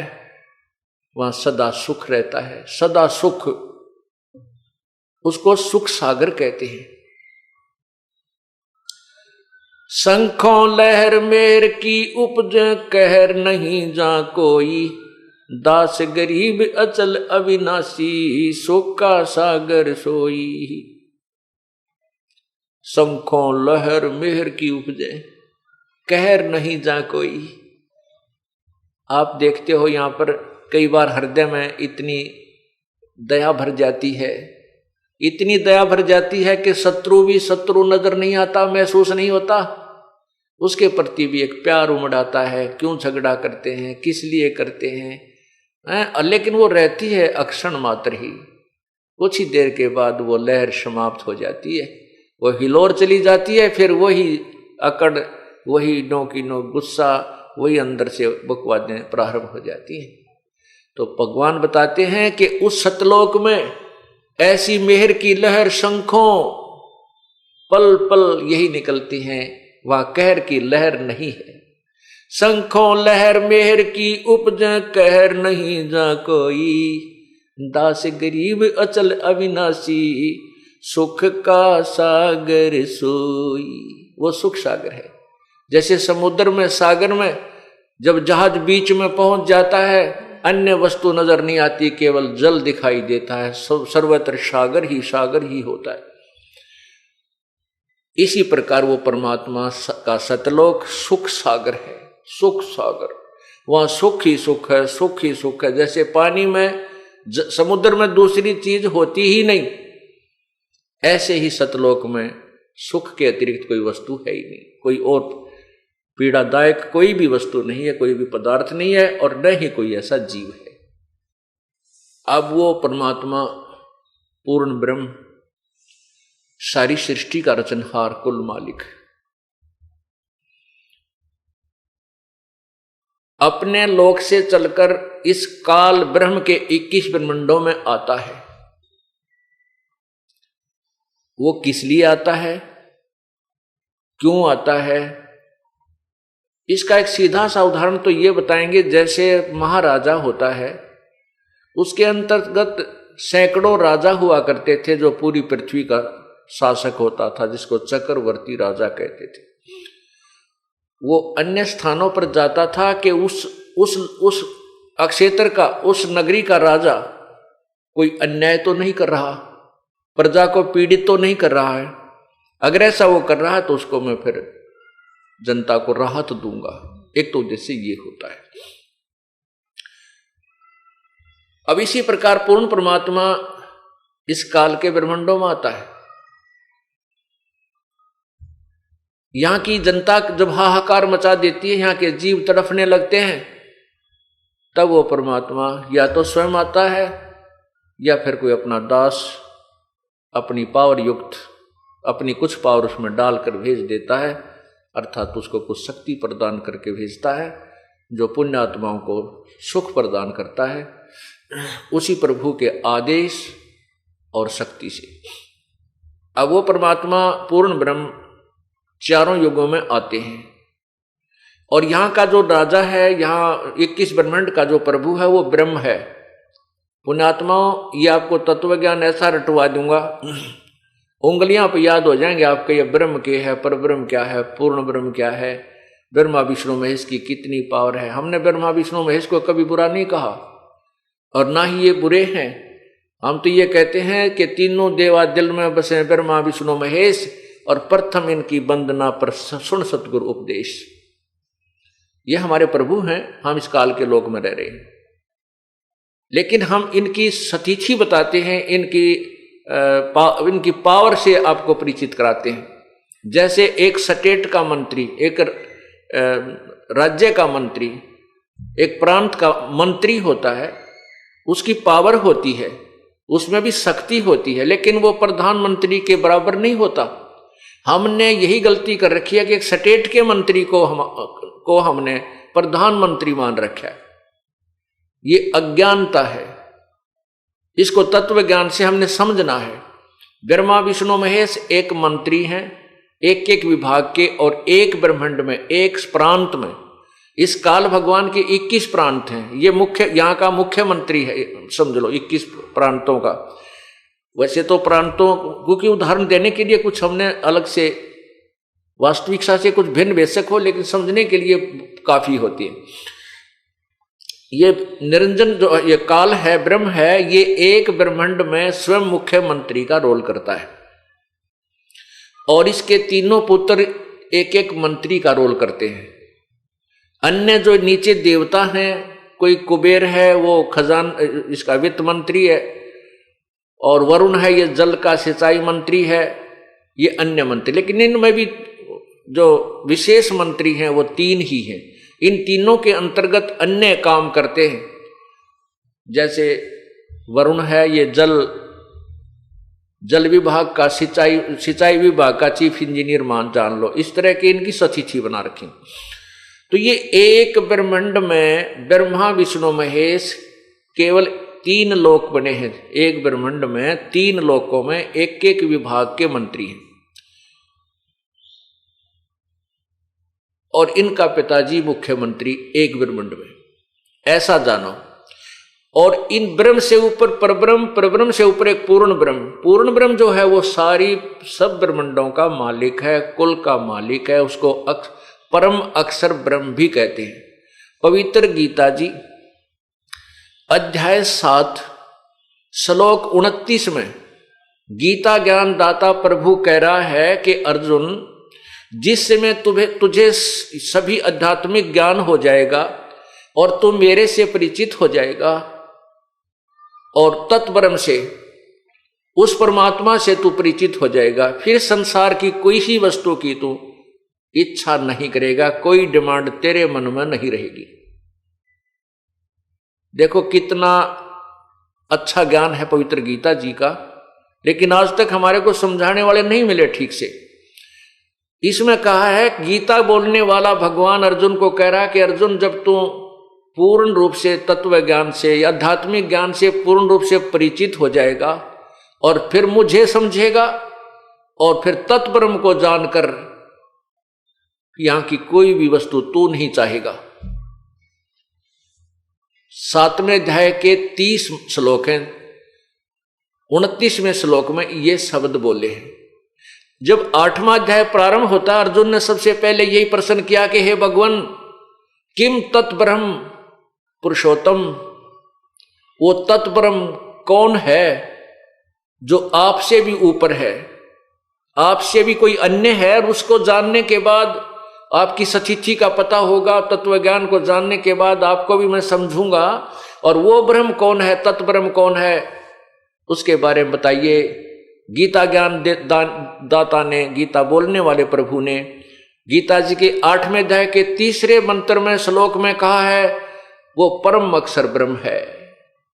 वहां सदा सुख रहता है, सदा सुख, उसको सुख सागर कहते हैं। शंखों लहर मेर की उपज कहर नहीं जा कोई, दास गरीब अचल अविनाशी सुख का सागर सोई। शंखों लहर मेहर की उपजे कहर नहीं जा कोई। आप देखते हो यहां पर कई बार हृदय में इतनी दया भर जाती है, इतनी दया भर जाती है कि शत्रु भी शत्रु नजर नहीं आता, महसूस नहीं होता, उसके प्रति भी एक प्यार उमड़ आता है। क्यों झगड़ा करते हैं, किस लिए करते हैं, लेकिन वो रहती है अक्षण मात्र ही, कुछ ही देर के बाद वो लहर समाप्त हो जाती है, वो हिलोर चली जाती है, फिर वही अकड़, वही नो की नो गुस्सा, वही अंदर से बकवादें प्रारंभ हो जाती हैं। तो भगवान बताते हैं कि उस सतलोक में ऐसी मेहर की लहर शंखों पल पल यही निकलती हैं, वह कहर की लहर नहीं है। शंखों लहर मेहर की उपज कहर नहीं जा कोई, दास गरीब अचल अविनाशी सुख का सागर सोई। वो सुख सागर है। जैसे समुद्र में, सागर में जब जहाज बीच में पहुंच जाता है, अन्य वस्तु नजर नहीं आती, केवल जल दिखाई देता है, सर्वत्र सागर ही होता है। इसी प्रकार वो परमात्मा का सतलोक सुख सागर है, सुख सागर, वहां सुख ही सुख है, सुख ही सुख है। जैसे पानी में, समुद्र में दूसरी चीज होती ही नहीं, ऐसे ही सतलोक में सुख के अतिरिक्त कोई वस्तु है ही नहीं, कोई और पीड़ादायक कोई भी वस्तु नहीं है, कोई भी पदार्थ नहीं है, और न ही कोई ऐसा जीव है। अब वो परमात्मा पूर्ण ब्रह्म, सारी सृष्टि का रचनहार, कुल मालिक, अपने लोक से चलकर इस काल ब्रह्म के 21 ब्रह्मंडों में आता है। वो किस लिए आता है, क्यों आता है, इसका एक सीधा सा उदाहरण तो ये बताएंगे। जैसे महाराजा होता है, उसके अंतर्गत सैकड़ों राजा हुआ करते थे, जो पूरी पृथ्वी का शासक होता था, जिसको चक्रवर्ती राजा कहते थे। वो अन्य स्थानों पर जाता था कि उस अक्षेत्र का, उस नगरी का राजा कोई अन्याय तो नहीं कर रहा, प्रजा को पीड़ित तो नहीं कर रहा है। अगर ऐसा वो कर रहा है तो उसको मैं फिर जनता को राहत दूंगा। एक तो उद्देश्य ये होता है। अब इसी प्रकार पूर्ण परमात्मा इस काल के ब्रह्मांडों में आता है। यहां की जनता जब हाहाकार मचा देती है, यहां के जीव तड़फने लगते हैं, तब वो परमात्मा या तो स्वयं आता है या फिर कोई अपना दास अपनी पावर युक्त अपनी कुछ पावर उसमें डालकर भेज देता है, अर्थात उसको कुछ शक्ति प्रदान करके भेजता है जो पुण्यात्माओं को सुख प्रदान करता है उसी प्रभु के आदेश और शक्ति से। अब वो परमात्मा पूर्ण ब्रह्म चारों युगों में आते हैं और यहाँ का जो राजा है, यहाँ 21 ब्रह्मांड का जो प्रभु है वो ब्रह्म है। पुण्यात्माओं, ये आपको तत्व ज्ञान ऐसा रटवा दूंगा, उंगलियां पे याद हो जाएंगे आपके, ये ब्रह्म के है, पर ब्रह्म क्या है, पूर्ण ब्रह्म क्या है, ब्रह्मा विष्णु महेश की कितनी पावर है। हमने ब्रह्मा विष्णु महेश को कभी बुरा नहीं कहा और ना ही ये बुरे हैं। हम तो ये कहते हैं कि तीनों देवा दिल में बसे ब्रह्मा विष्णु महेश और प्रथम इनकी वंदना पर सुन सतगुरु उपदेश। ये हमारे प्रभु हैं, हम इस काल के लोक में रह रहे हैं, लेकिन हम इनकी सतीथि बताते हैं, इनकी पावर से आपको परिचित कराते हैं। जैसे एक स्टेट का मंत्री, एक राज्य का मंत्री, एक प्रांत का मंत्री होता है, उसकी पावर होती है, उसमें भी शक्ति होती है, लेकिन वो प्रधानमंत्री के बराबर नहीं होता। हमने यही गलती कर रखी है कि एक स्टेट के मंत्री को हमने प्रधानमंत्री मान रखा है। ये अज्ञानता है, इसको तत्व ज्ञान से हमने समझना है। ब्रह्मा विष्णु महेश एक मंत्री हैं, एक एक विभाग के और एक ब्रह्मांड में, एक प्रांत में। इस काल भगवान के 21 प्रांत हैं, ये मुख्य यहाँ का मुख्यमंत्री है, समझ लो 21 प्रांतों का। वैसे तो प्रांतों क्योंकि उदाहरण देने के लिए कुछ हमने अलग से वास्तविकता से कुछ भिन्न बेशक हो, लेकिन समझने के लिए काफी होती है। ये निरंजन जो ये काल है, ब्रह्म है, ये एक ब्रह्मांड में स्वयं मुख्यमंत्री का रोल करता है और इसके तीनों पुत्र एक एक मंत्री का रोल करते हैं। अन्य जो नीचे देवता हैं, कोई कुबेर है वो खजान इसका वित्त मंत्री है, और वरुण है ये जल का सिंचाई मंत्री है, ये अन्य मंत्री। लेकिन इनमें भी जो विशेष मंत्री हैं वो 3 ही हैं। इन तीनों के अंतर्गत अन्य काम करते हैं। जैसे वरुण है ये जल विभाग का, सिंचाई विभाग का चीफ इंजीनियर जान लो। इस तरह की इनकी सतिथि बना रखी। तो ये एक ब्रह्मांड में ब्रह्मा विष्णु महेश केवल 3 लोक बने हैं। एक ब्रह्मांड में 3 लोकों में एक एक विभाग के मंत्री हैं और इनका पिताजी मुख्यमंत्री एक ब्रह्मांड में, ऐसा जानो। और इन ब्रह्म से ऊपर परब्रह्म, परब्रह्म से ऊपर एक पूर्ण ब्रह्म जो है वो सब ब्रह्मांडों का मालिक है, कुल का मालिक है। उसको परम अक्षर ब्रह्म भी कहते हैं। पवित्र गीता जी अध्याय 7 श्लोक 29 में गीता ज्ञान दाता प्रभु कह रहा है कि अर्जुन, जिस समय तुझे सभी आध्यात्मिक ज्ञान हो जाएगा और तू मेरे से परिचित हो जाएगा और तत्ब्रह्म से, उस परमात्मा से तू परिचित हो जाएगा, फिर संसार की कोई सी वस्तु की तू इच्छा नहीं करेगा, कोई डिमांड तेरे मन में नहीं रहेगी। देखो कितना अच्छा ज्ञान है पवित्र गीता जी का, लेकिन आज तक हमारे को समझाने वाले नहीं मिले ठीक से। इसमें कहा है, गीता बोलने वाला भगवान अर्जुन को कह रहा है कि अर्जुन, जब तू पूर्ण रूप से तत्व ज्ञान से या आध्यात्मिक ज्ञान से पूर्ण रूप से परिचित हो जाएगा और फिर मुझे समझेगा और फिर तत्ब्रह्म को जानकर यहां की कोई भी वस्तु तू नहीं चाहेगा। 7वें अध्याय के 30 श्लोक हैं, 29वें श्लोक में ये शब्द बोले हैं। जब 8वां अध्याय प्रारंभ होता, अर्जुन ने सबसे पहले यही प्रश्न किया कि हे भगवान, किम तत्ब्रह्म पुरुषोत्तम, वो तत्ब्रह्म कौन है जो आपसे भी ऊपर है, आपसे भी कोई अन्य है। और उसको जानने के बाद आपकी सतिथि का पता होगा, तत्व ज्ञान को जानने के बाद आपको भी मैं समझूंगा। और वो ब्रह्म कौन है, तत्ब्रह्म कौन है, उसके बारे में बताइए। गीता ज्ञान दाता ने, गीता बोलने वाले प्रभु ने गीता जी के 8वें अध्याय के 3 मंत्र में श्लोक में कहा है, वो परम अक्षर ब्रह्म है,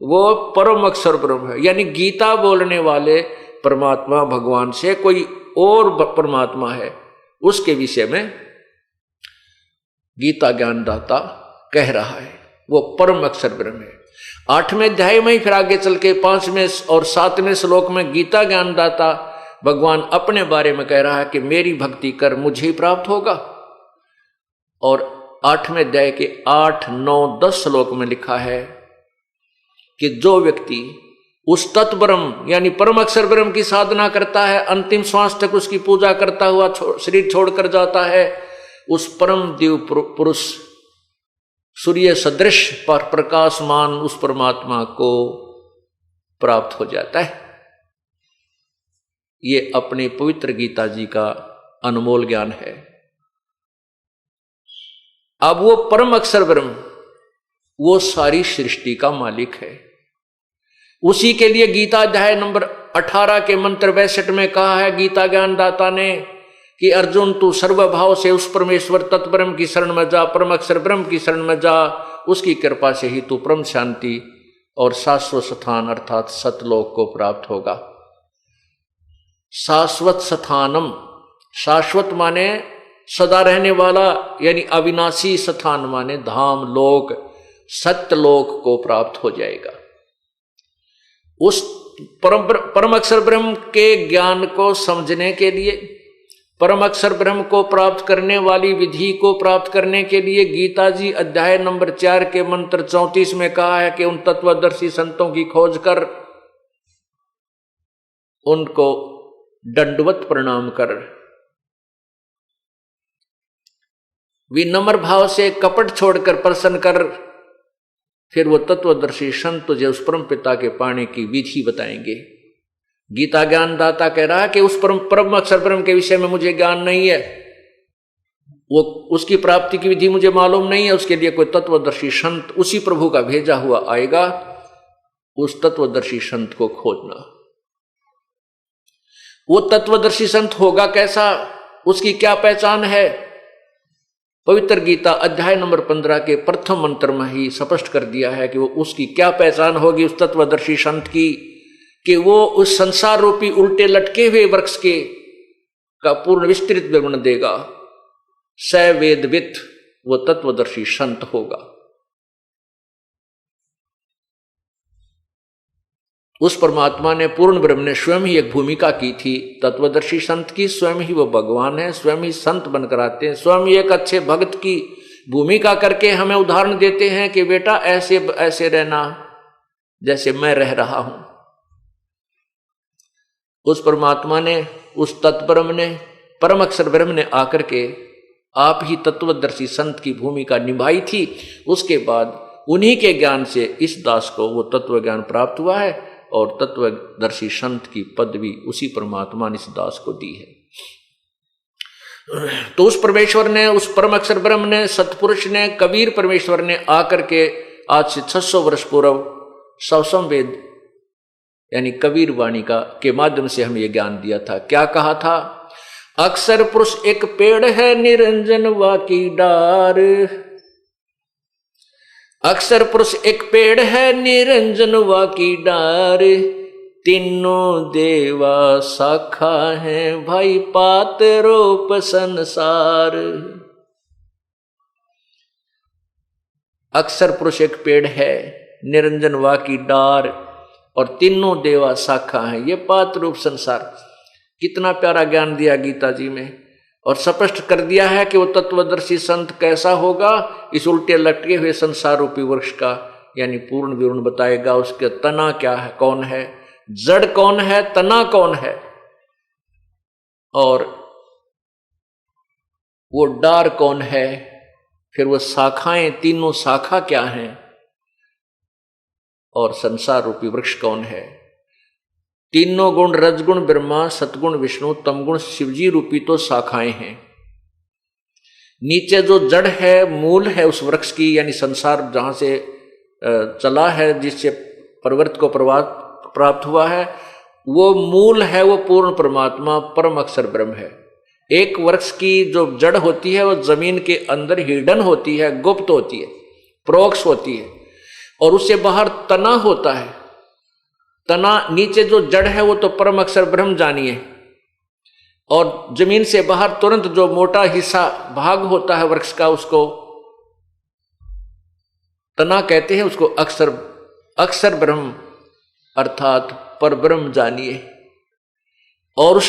वो परम अक्षर ब्रह्म है। यानी गीता बोलने वाले परमात्मा भगवान से कोई और परमात्मा है, उसके विषय में गीता ज्ञानदाता कह रहा है, वो परम अक्षर ब्रह्म है। 8वें अध्याय में ही फिर आगे चल के 5वें और 7वें श्लोक में गीता ज्ञानदाता भगवान अपने बारे में कह रहा है कि मेरी भक्ति कर, मुझे ही प्राप्त होगा। और 8वें अध्याय के 8, 9, 10 श्लोक में लिखा है कि जो व्यक्ति उस तत्व ब्रह्म यानी परम अक्षर ब्रह्म की साधना करता है, अंतिम श्वास तक उसकी पूजा करता हुआ शरीर छोड़कर जाता है, उस परम दिव्य पुरुष सूर्य सदृश पर प्रकाशमान उस परमात्मा को प्राप्त हो जाता है। ये अपनी पवित्र गीता जी का अनमोल ज्ञान है। अब वो परम अक्षर ब्रह्म वो सारी सृष्टि का मालिक है। उसी के लिए गीता अध्याय नंबर 18 के मंत्र 62 में कहा है गीता ज्ञानदाता ने कि अर्जुन तू सर्वभाव से उस परमेश्वर तत्व ब्रह्म की शरण में जा, परम अक्षर ब्रह्म की शरण में जा, उसकी कृपा से ही तू परम शांति और शाश्वत स्थान अर्थात सतलोक को प्राप्त होगा। शाश्वत स्थानम, शाश्वत माने सदा रहने वाला यानी अविनाशी, स्थान माने धाम लोक, सत्यलोक को प्राप्त हो जाएगा। उस परम अक्षर ब्रह्म के ज्ञान को समझने के लिए, परम अक्षर ब्रह्म को प्राप्त करने वाली विधि को प्राप्त करने के लिए गीता जी अध्याय नंबर 4 के मंत्र 34 में कहा है कि उन तत्वदर्शी संतों की खोज कर उनको दंडवत प्रणाम कर, विनम्र भाव से कपट छोड़कर प्रसन्न कर, फिर वो तत्वदर्शी संत तुझे उस परम पिता के पाने की विधि बताएंगे। गीता ज्ञानदाता कह रहा है कि उस परम अक्षर ब्रह्म के विषय में मुझे ज्ञान नहीं है, वो उसकी प्राप्ति की विधि मुझे मालूम नहीं है, उसके लिए कोई तत्वदर्शी संत उसी प्रभु का भेजा हुआ आएगा, उस तत्वदर्शी संत को खोजना। वो तत्वदर्शी संत होगा कैसा, उसकी क्या पहचान है? पवित्र गीता अध्याय नंबर 15 के प्रथम मंत्र में ही स्पष्ट कर दिया है कि वो उसकी क्या पहचान होगी उस तत्वदर्शी संत की, कि वो उस संसार रूपी उल्टे लटके हुए वृक्ष के का पूर्ण विस्तृत विवरण देगा। स वेदवित वो तत्वदर्शी संत होगा। उस परमात्मा ने, पूर्ण ब्रह्म ने स्वयं ही एक भूमिका की थी तत्वदर्शी संत की, स्वयं ही वो भगवान है, स्वयं ही संत बनकर आते हैं, स्वयं ही एक अच्छे भक्त की भूमिका करके हमें उदाहरण देते हैं कि बेटा ऐसे ऐसे रहना जैसे मैं रह रहा हूं। उस परमात्मा ने, उस तत्ब्रह्म ने, परम अक्षर ब्रह्म ने आकर के आप ही तत्वदर्शी संत की भूमिका निभाई थी। उसके बाद उन्हीं के ज्ञान से इस दास को वो तत्व ज्ञान प्राप्त हुआ है और तत्वदर्शी संत की पदवी उसी परमात्मा ने इस दास को दी है। तो उस परमेश्वर ने, उस परम अक्षर ब्रह्म ने, सतपुरुष ने, कबीर परमेश्वर ने आकर के आज से 600 वर्ष पूर्व सवसम वेद यानी कबीर वाणी का के माध्यम से हमें यह ज्ञान दिया था। क्या कहा था? अक्षर पुरुष एक पेड़ है निरंजन वा की डार, अक्षर पुरुष एक पेड़ है निरंजन वा की डार, तीनों देवा शाखा है भाई पात रूप संसार। अक्षर पुरुष एक पेड़ है, निरंजन वा की डार और तीनों देवा शाखा है, ये पात रूप संसार। कितना प्यारा ज्ञान दिया गीता जी में, और स्पष्ट कर दिया है कि वो तत्वदर्शी संत कैसा होगा। इस उल्टे लटके हुए संसार रूपी वृक्ष का यानी पूर्ण विवरण बताएगा। उसके तना क्या है, कौन है, जड़ कौन है, तना कौन है, और वो डार कौन है, फिर वो शाखाएं, तीनों शाखा क्या हैं, और संसार रूपी वृक्ष कौन है। तीनों गुण, रजगुण ब्रह्मा, सतगुण विष्णु, तमगुण शिवजी रूपी तो शाखाएं हैं। नीचे जो जड़ है, मूल है उस वृक्ष की, यानी संसार जहां से चला है, जिससे प्रवृत्त को प्राप्त हुआ है, वो मूल है, वो पूर्ण परमात्मा परम अक्षर ब्रह्म है। एक वृक्ष की जो जड़ होती है वो जमीन के अंदर हिडन होती है, गुप्त होती है, प्रोक्ष होती है, और उससे बाहर तना होता है। तना नीचे जो जड़ है वो तो परम अक्षर ब्रह्म जानिए, और जमीन से बाहर तुरंत जो मोटा हिस्सा भाग होता है वृक्ष का, उसको तना कहते हैं, उसको अक्षर ब्रह्म अर्थात पर ब्रह्म जानिए। और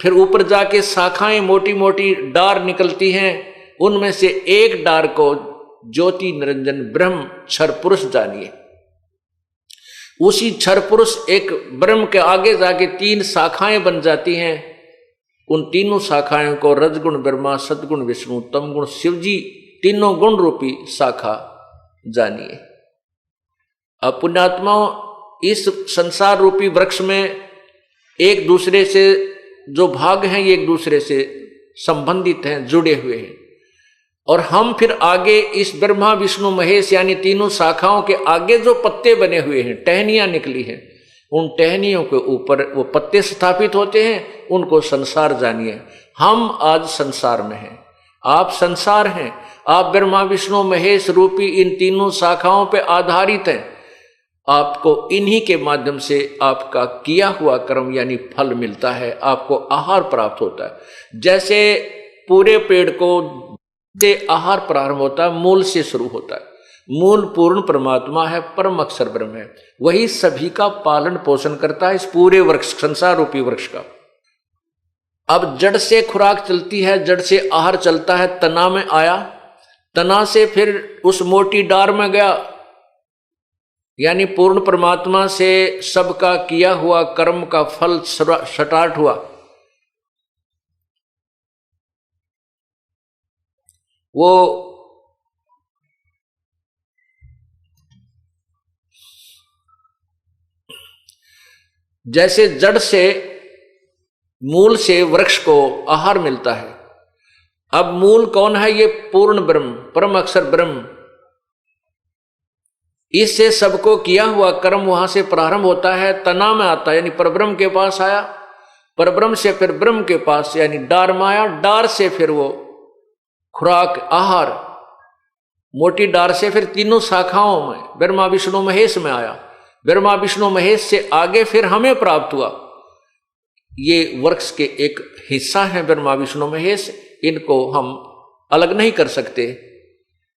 फिर ऊपर जाके शाखाएं मोटी मोटी डार निकलती हैं, उनमें से एक डार को ज्योति निरंजन ब्रह्म क्षर पुरुष जानिए। उसी क्षर पुरुष एक ब्रह्म के आगे जाके 3 शाखाएं बन जाती हैं। उन तीनों शाखाओं को रजगुण ब्रह्मा, सदगुण विष्णु, तमगुण शिवजी, तीनों गुण रूपी शाखा जानिए। अब पुण्यात्माओं, इस संसार रूपी वृक्ष में एक दूसरे से जो भाग हैं ये एक दूसरे से संबंधित हैं, जुड़े हुए हैं। और हम फिर आगे इस ब्रह्मा विष्णु महेश यानी तीनों शाखाओं के आगे जो पत्ते बने हुए हैं, टहनियां निकली हैं, उन टहनियों के ऊपर वो पत्ते स्थापित होते हैं, उनको संसार जानिए। हम आज संसार में हैं, आप संसार हैं, आप ब्रह्मा विष्णु महेश रूपी इन तीनों शाखाओं पे आधारित हैं। आपको इन्हीं के माध्यम से आपका किया हुआ कर्म यानी फल मिलता है, आपको आहार प्राप्त होता है। जैसे पूरे पेड़ को से आहार प्रारंभ होता है, मूल से शुरू होता है। मूल पूर्ण परमात्मा है, परम अक्षर ब्रह्म है, वही सभी का पालन पोषण करता है, इस पूरे वृक्ष संसार रूपी वृक्ष का। अब जड़ से खुराक चलती है, जड़ से आहार चलता है, तना में आया, तना से फिर उस मोटी डार में गया, यानी पूर्ण परमात्मा से सबका किया हुआ कर्म का फल स्टार्ट हुआ। वो जैसे जड़ से मूल से वृक्ष को आहार मिलता है। अब मूल कौन है? ये पूर्ण ब्रह्म, परम अक्षर ब्रह्म। इससे सबको किया हुआ कर्म वहां से प्रारंभ होता है, तना में आता है, यानी परब्रह्म के पास आया, परब्रह्म से फिर ब्रह्म के पास यानी डार में आया, डार से फिर वो खुराक आहार, मोटी डार से फिर तीनों शाखाओं में ब्रह्मा विष्णु महेश में आया, ब्रह्मा विष्णु महेश से आगे फिर हमें प्राप्त हुआ। ये वृक्ष के एक हिस्सा है ब्रह्मा विष्णु महेश, इनको हम अलग नहीं कर सकते,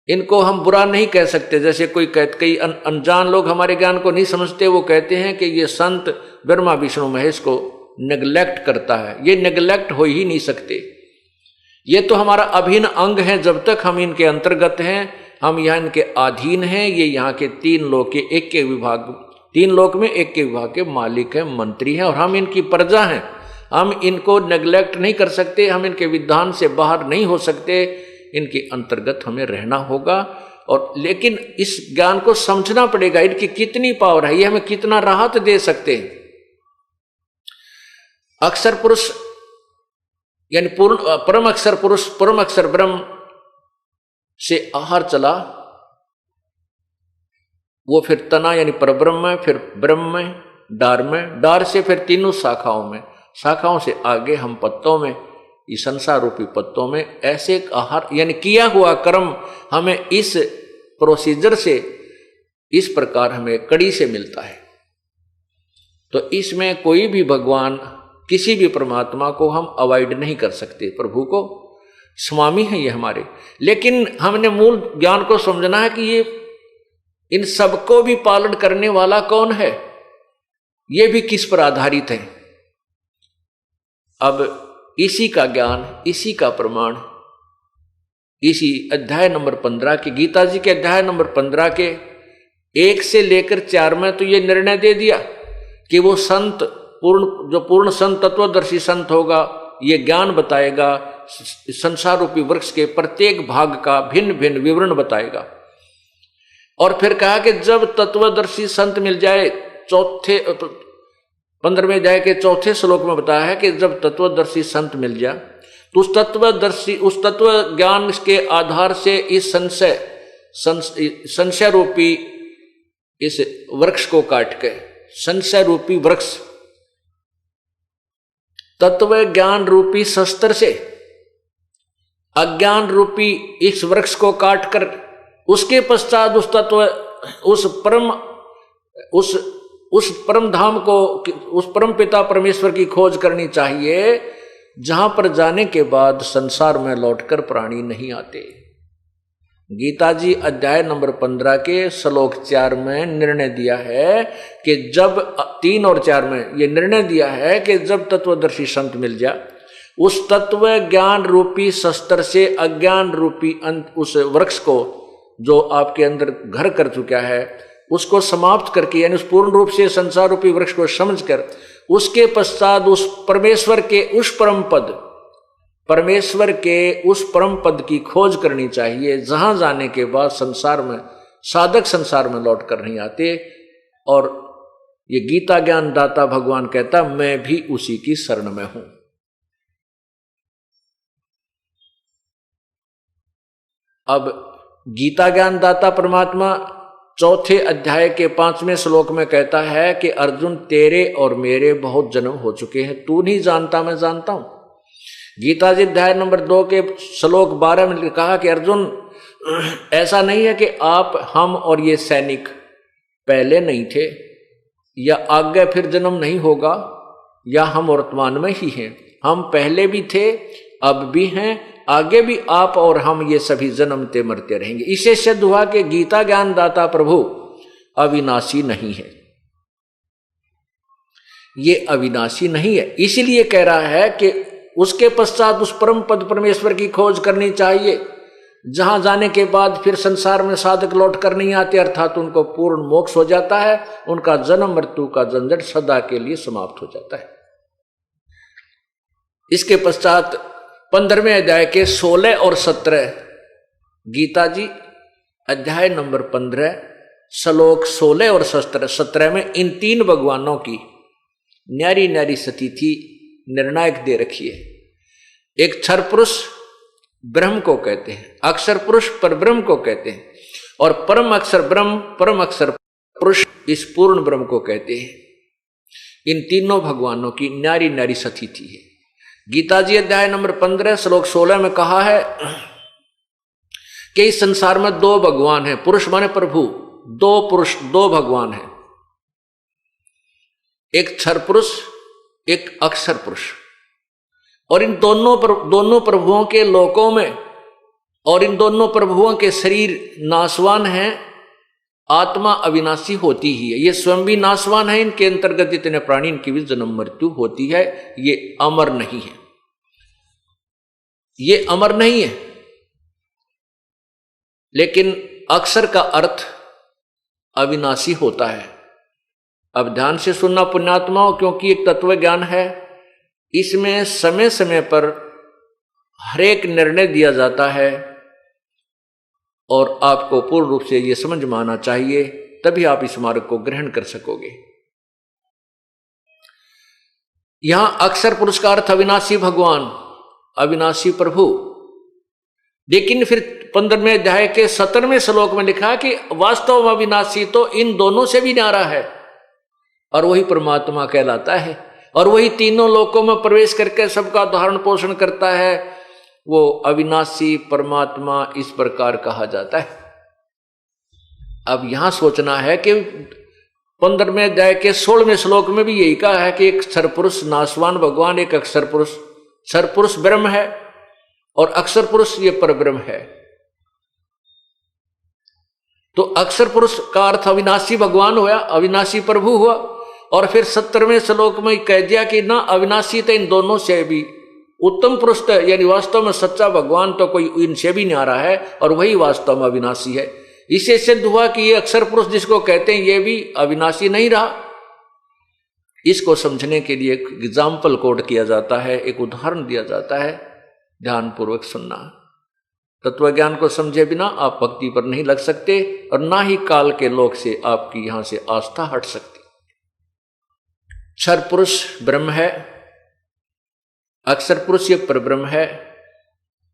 इनको हम बुरा नहीं कह सकते। जैसे कई अनजान लोग हमारे ज्ञान को नहीं समझते, वो कहते हैं कि ये संत ब्रह्मा विष्णु महेश को नेग्लेक्ट करता है। ये नेग्लेक्ट हो ही नहीं सकते, ये तो हमारा अभिन्न अंग है। जब तक हम इनके अंतर्गत हैं, हम यहाँ इनके अधीन हैं। ये यहाँ के 3 लोक के एक के विभाग, 3 लोक में एक के विभाग के मालिक हैं, मंत्री हैं, और हम इनकी प्रजा हैं। हम इनको नेग्लेक्ट नहीं कर सकते, हम इनके विधान से बाहर नहीं हो सकते, इनके अंतर्गत हमें रहना होगा। और लेकिन इस ज्ञान को समझना पड़ेगा, इनकी कितनी पावर है, ये हमें कितना राहत दे सकते हैं। अक्षर पुरुष यानी परम अक्षर पुरुष, परम अक्षर ब्रह्म से आहार चला, वो फिर तना यानी परब्रह्म में, फिर ब्रह्म में, डार से फिर तीनों शाखाओं में, शाखाओं से आगे हम पत्तों में, इस संसार रूपी पत्तों में ऐसे आहार यानी किया हुआ कर्म हमें इस प्रोसीजर से, इस प्रकार हमें कड़ी से मिलता है। तो इसमें कोई भी भगवान, किसी भी परमात्मा को हम अवॉइड नहीं कर सकते। प्रभु को स्वामी है ये हमारे, लेकिन हमने मूल ज्ञान को समझना है कि ये इन सबको भी पालन करने वाला कौन है, ये भी किस पर आधारित है। अब इसी का ज्ञान, इसी का प्रमाण इसी अध्याय नंबर 15 के, गीता जी के अध्याय नंबर 15 के 1 से लेकर 4 में तो ये निर्णय दे दिया कि वो संत जो पूर्ण संत, तत्वदर्शी संत होगा, ये ज्ञान बताएगा, संसार रूपी वृक्ष के प्रत्येक भाग का भिन्न भिन्न विवरण बताएगा। और फिर कहा कि जब तत्वदर्शी संत मिल जाए, 15वें अध्याय के 4थे श्लोक में बताया है कि जब तत्वदर्शी संत मिल जाए तो उस तत्व ज्ञान के आधार से इस संशय रूपी इस वृक्ष को काट के, संशय रूपी वृक्ष तत्व ज्ञान रूपी शस्त्र से अज्ञान रूपी इस वृक्ष को काट कर उसके पश्चात उस तत्व उस परम धाम को, उस परम पिता परमेश्वर की खोज करनी चाहिए, जहां पर जाने के बाद संसार में लौटकर प्राणी नहीं आते। गीता जी अध्याय नंबर 15 के श्लोक 4 में निर्णय दिया है कि जब 3 और 4 में ये निर्णय दिया है कि जब तत्वदर्शी संत मिल जाए, उस तत्व ज्ञान रूपी शस्त्र से अज्ञान रूपी उस वृक्ष को जो आपके अंदर घर कर चुका है उसको समाप्त करके, यानी उस पूर्ण रूप से संसार रूपी वृक्ष को समझकर, उसके पश्चात उस परमेश्वर के उस परम पद, परमेश्वर के उस परम पद की खोज करनी चाहिए, जहां जाने के बाद संसार में साधक संसार में लौट कर नहीं आते। और ये गीता ज्ञान दाता भगवान कहता मैं भी उसी की शरण में हूं। अब गीता ज्ञान दाता परमात्मा 4 अध्याय के 5वें श्लोक में कहता है कि अर्जुन तेरे और मेरे बहुत जन्म हो चुके हैं, तू नहीं जानता मैं जानता हूं। गीता जी अध्याय नंबर 2 के श्लोक 12 में कहा कि अर्जुन ऐसा नहीं है कि आप, हम और ये सैनिक पहले नहीं थे, या आगे फिर जन्म नहीं होगा, या हम वर्तमान में ही हैं। हम पहले भी थे, अब भी हैं, आगे भी आप और हम ये सभी जन्मते मरते रहेंगे। इसे सिद्ध हुआ कि गीता ज्ञान दाता प्रभु अविनाशी नहीं है, ये अविनाशी नहीं है। इसीलिए कह रहा है कि उसके पश्चात उस परम पद परमेश्वर की खोज करनी चाहिए, जहां जाने के बाद फिर संसार में साधक लौट कर नहीं आते, अर्थात उनको पूर्ण मोक्ष हो जाता है, उनका जन्म मृत्यु का झंझट सदा के लिए समाप्त हो जाता है। इसके पश्चात 15वें अध्याय के 16 और 17, गीता जी अध्याय नंबर 15 श्लोक 16 और 17 में इन 3 भगवानों की न्यारी न्यारी स्थिति निर्णायक दे रखी है। एक क्षर पुरुष ब्रह्म को कहते हैं, अक्षर पुरुष पर ब्रह्म को कहते हैं, और परम अक्षर ब्रह्म, परम अक्षर पुरुष इस पूर्ण ब्रह्म को कहते हैं। इन तीनों भगवानों की न्यारी न्यारी स्थिति है। गीता जी अध्याय नंबर 15 श्लोक 16 में कहा है कि इस संसार में 2 भगवान हैं, पुरुष माने प्रभु, 2 पुरुष 2 भगवान हैं, एक क्षर पुरुष एक अक्षर पुरुष। और इन दोनों प्रभुओं के लोकों में, और इन दोनों प्रभुओं के शरीर नाशवान हैं, आत्मा अविनाशी होती ही है, ये स्वयं भी नाशवान है, इनके अंतर्गत जितने प्राणी इनकी भी जन्म मृत्यु होती है, ये अमर नहीं है, ये अमर नहीं है। लेकिन अक्षर का अर्थ अविनाशी होता है। अब ध्यान से सुनना पुण्यात्माओं, क्योंकि एक तत्व ज्ञान है, इसमें समय समय पर हर एक निर्णय दिया जाता है, और आपको पूर्ण रूप से यह समझ में आना चाहिए, तभी आप इस मार्ग को ग्रहण कर सकोगे। यहां अक्षर पुरुष का अर्थ अविनाशी भगवान, अविनाशी प्रभु। लेकिन फिर 15वें अध्याय के 17वें श्लोक में लिखा कि वास्तव में अविनाशी तो इन दोनों से भी न्यारा है, और वही परमात्मा कहलाता है, और वही तीनों लोकों में प्रवेश करके सबका धारण पोषण करता है, वो अविनाशी परमात्मा इस प्रकार कहा जाता है। अब यहां सोचना है कि 15वें अध्याय के 16वें श्लोक में भी यही कहा है कि एक क्षर पुरुष नाशवान भगवान, एक अक्षर पुरुष, क्षर पुरुष ब्रह्म है और अक्षर पुरुष ये परब्रह्म है। तो अक्षर पुरुष का अर्थ अविनाशी भगवान हुआ, अविनाशी प्रभु हुआ। और फिर 17वें श्लोक में कह दिया कि ना अविनाशी तो इन दोनों से भी उत्तम पुरुष, यानी वास्तव में सच्चा भगवान तो कोई इनसे भी न्यारा है, और वही वास्तव में अविनाशी है। इसे सिद्ध हुआ कि ये अक्षर पुरुष जिसको कहते हैं ये भी अविनाशी नहीं रहा। इसको समझने के लिए एक एग्जाम्पल कोट किया जाता है, एक उदाहरण दिया जाता है, ध्यानपूर्वक सुनना। तत्व ज्ञान को समझे बिना आप भक्ति पर नहीं लग सकते, और ना ही काल के लोक से आपकी यहां से आस्था हट सकती। क्षर पुरुष ब्रह्म है, अक्षर पुरुष ये परब्रह्म है,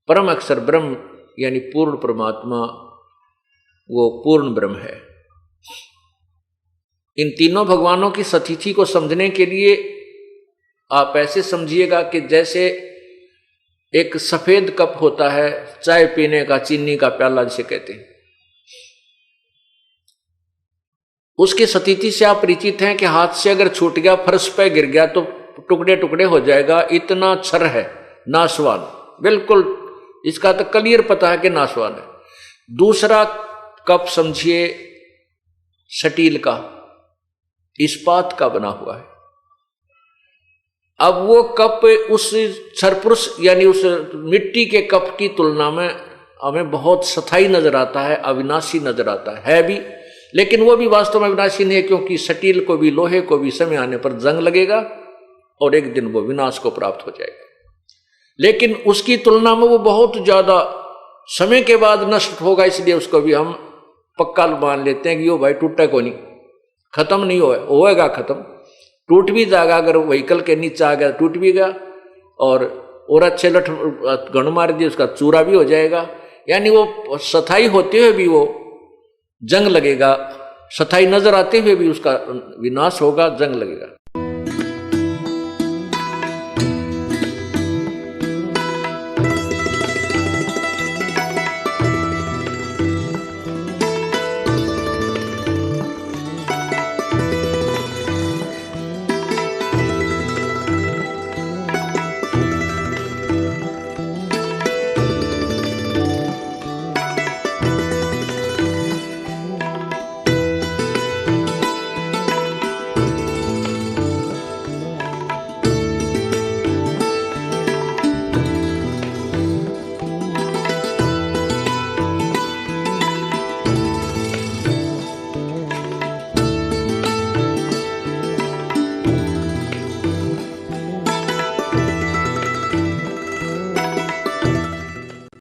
परम अक्षर ब्रह्म यानी पूर्ण परमात्मा वो पूर्ण ब्रह्म है। इन तीनों भगवानों की स्थिति को समझने के लिए आप ऐसे समझिएगा कि जैसे एक सफेद कप होता है, चाय पीने का, चीनी का प्याला जिसे कहते हैं, उसकी स्थिति से आप परिचित हैं कि हाथ से अगर छूट गया, फर्श पे गिर गया तो टुकड़े टुकड़े हो जाएगा, इतना छर है, नाशवान, बिल्कुल इसका तो क्लियर पता है कि नाशवान है। दूसरा कप समझिए स्टील का, इस्पात का बना हुआ है। अब वो कप उस सरपुरुष यानी उस मिट्टी के कप की तुलना में हमें बहुत स्थायी नजर आता है, अविनाशी नजर आता है भी, लेकिन वो भी वास्तव में अविनाशी नहीं है, क्योंकि स्टील को भी, लोहे को भी समय आने पर जंग लगेगा और एक दिन वो विनाश को प्राप्त हो जाएगा। लेकिन उसकी तुलना में वो बहुत ज्यादा समय के बाद नष्ट होगा, इसलिए उसको भी हम पक्का मान लेते हैं कि यो भाई टूटा को नहीं, खत्म नहीं होएगा, खत्म टूट भी जाएगा, अगर व्हीकल के नीचे आ गया टूट भी गया, और अच्छे लठ गण मार दिए उसका चूरा भी हो जाएगा। यानी वो स्थायी होते हुए भी वो जंग लगेगा, स्थायी नजर आते हुए भी उसका विनाश होगा, जंग लगेगा।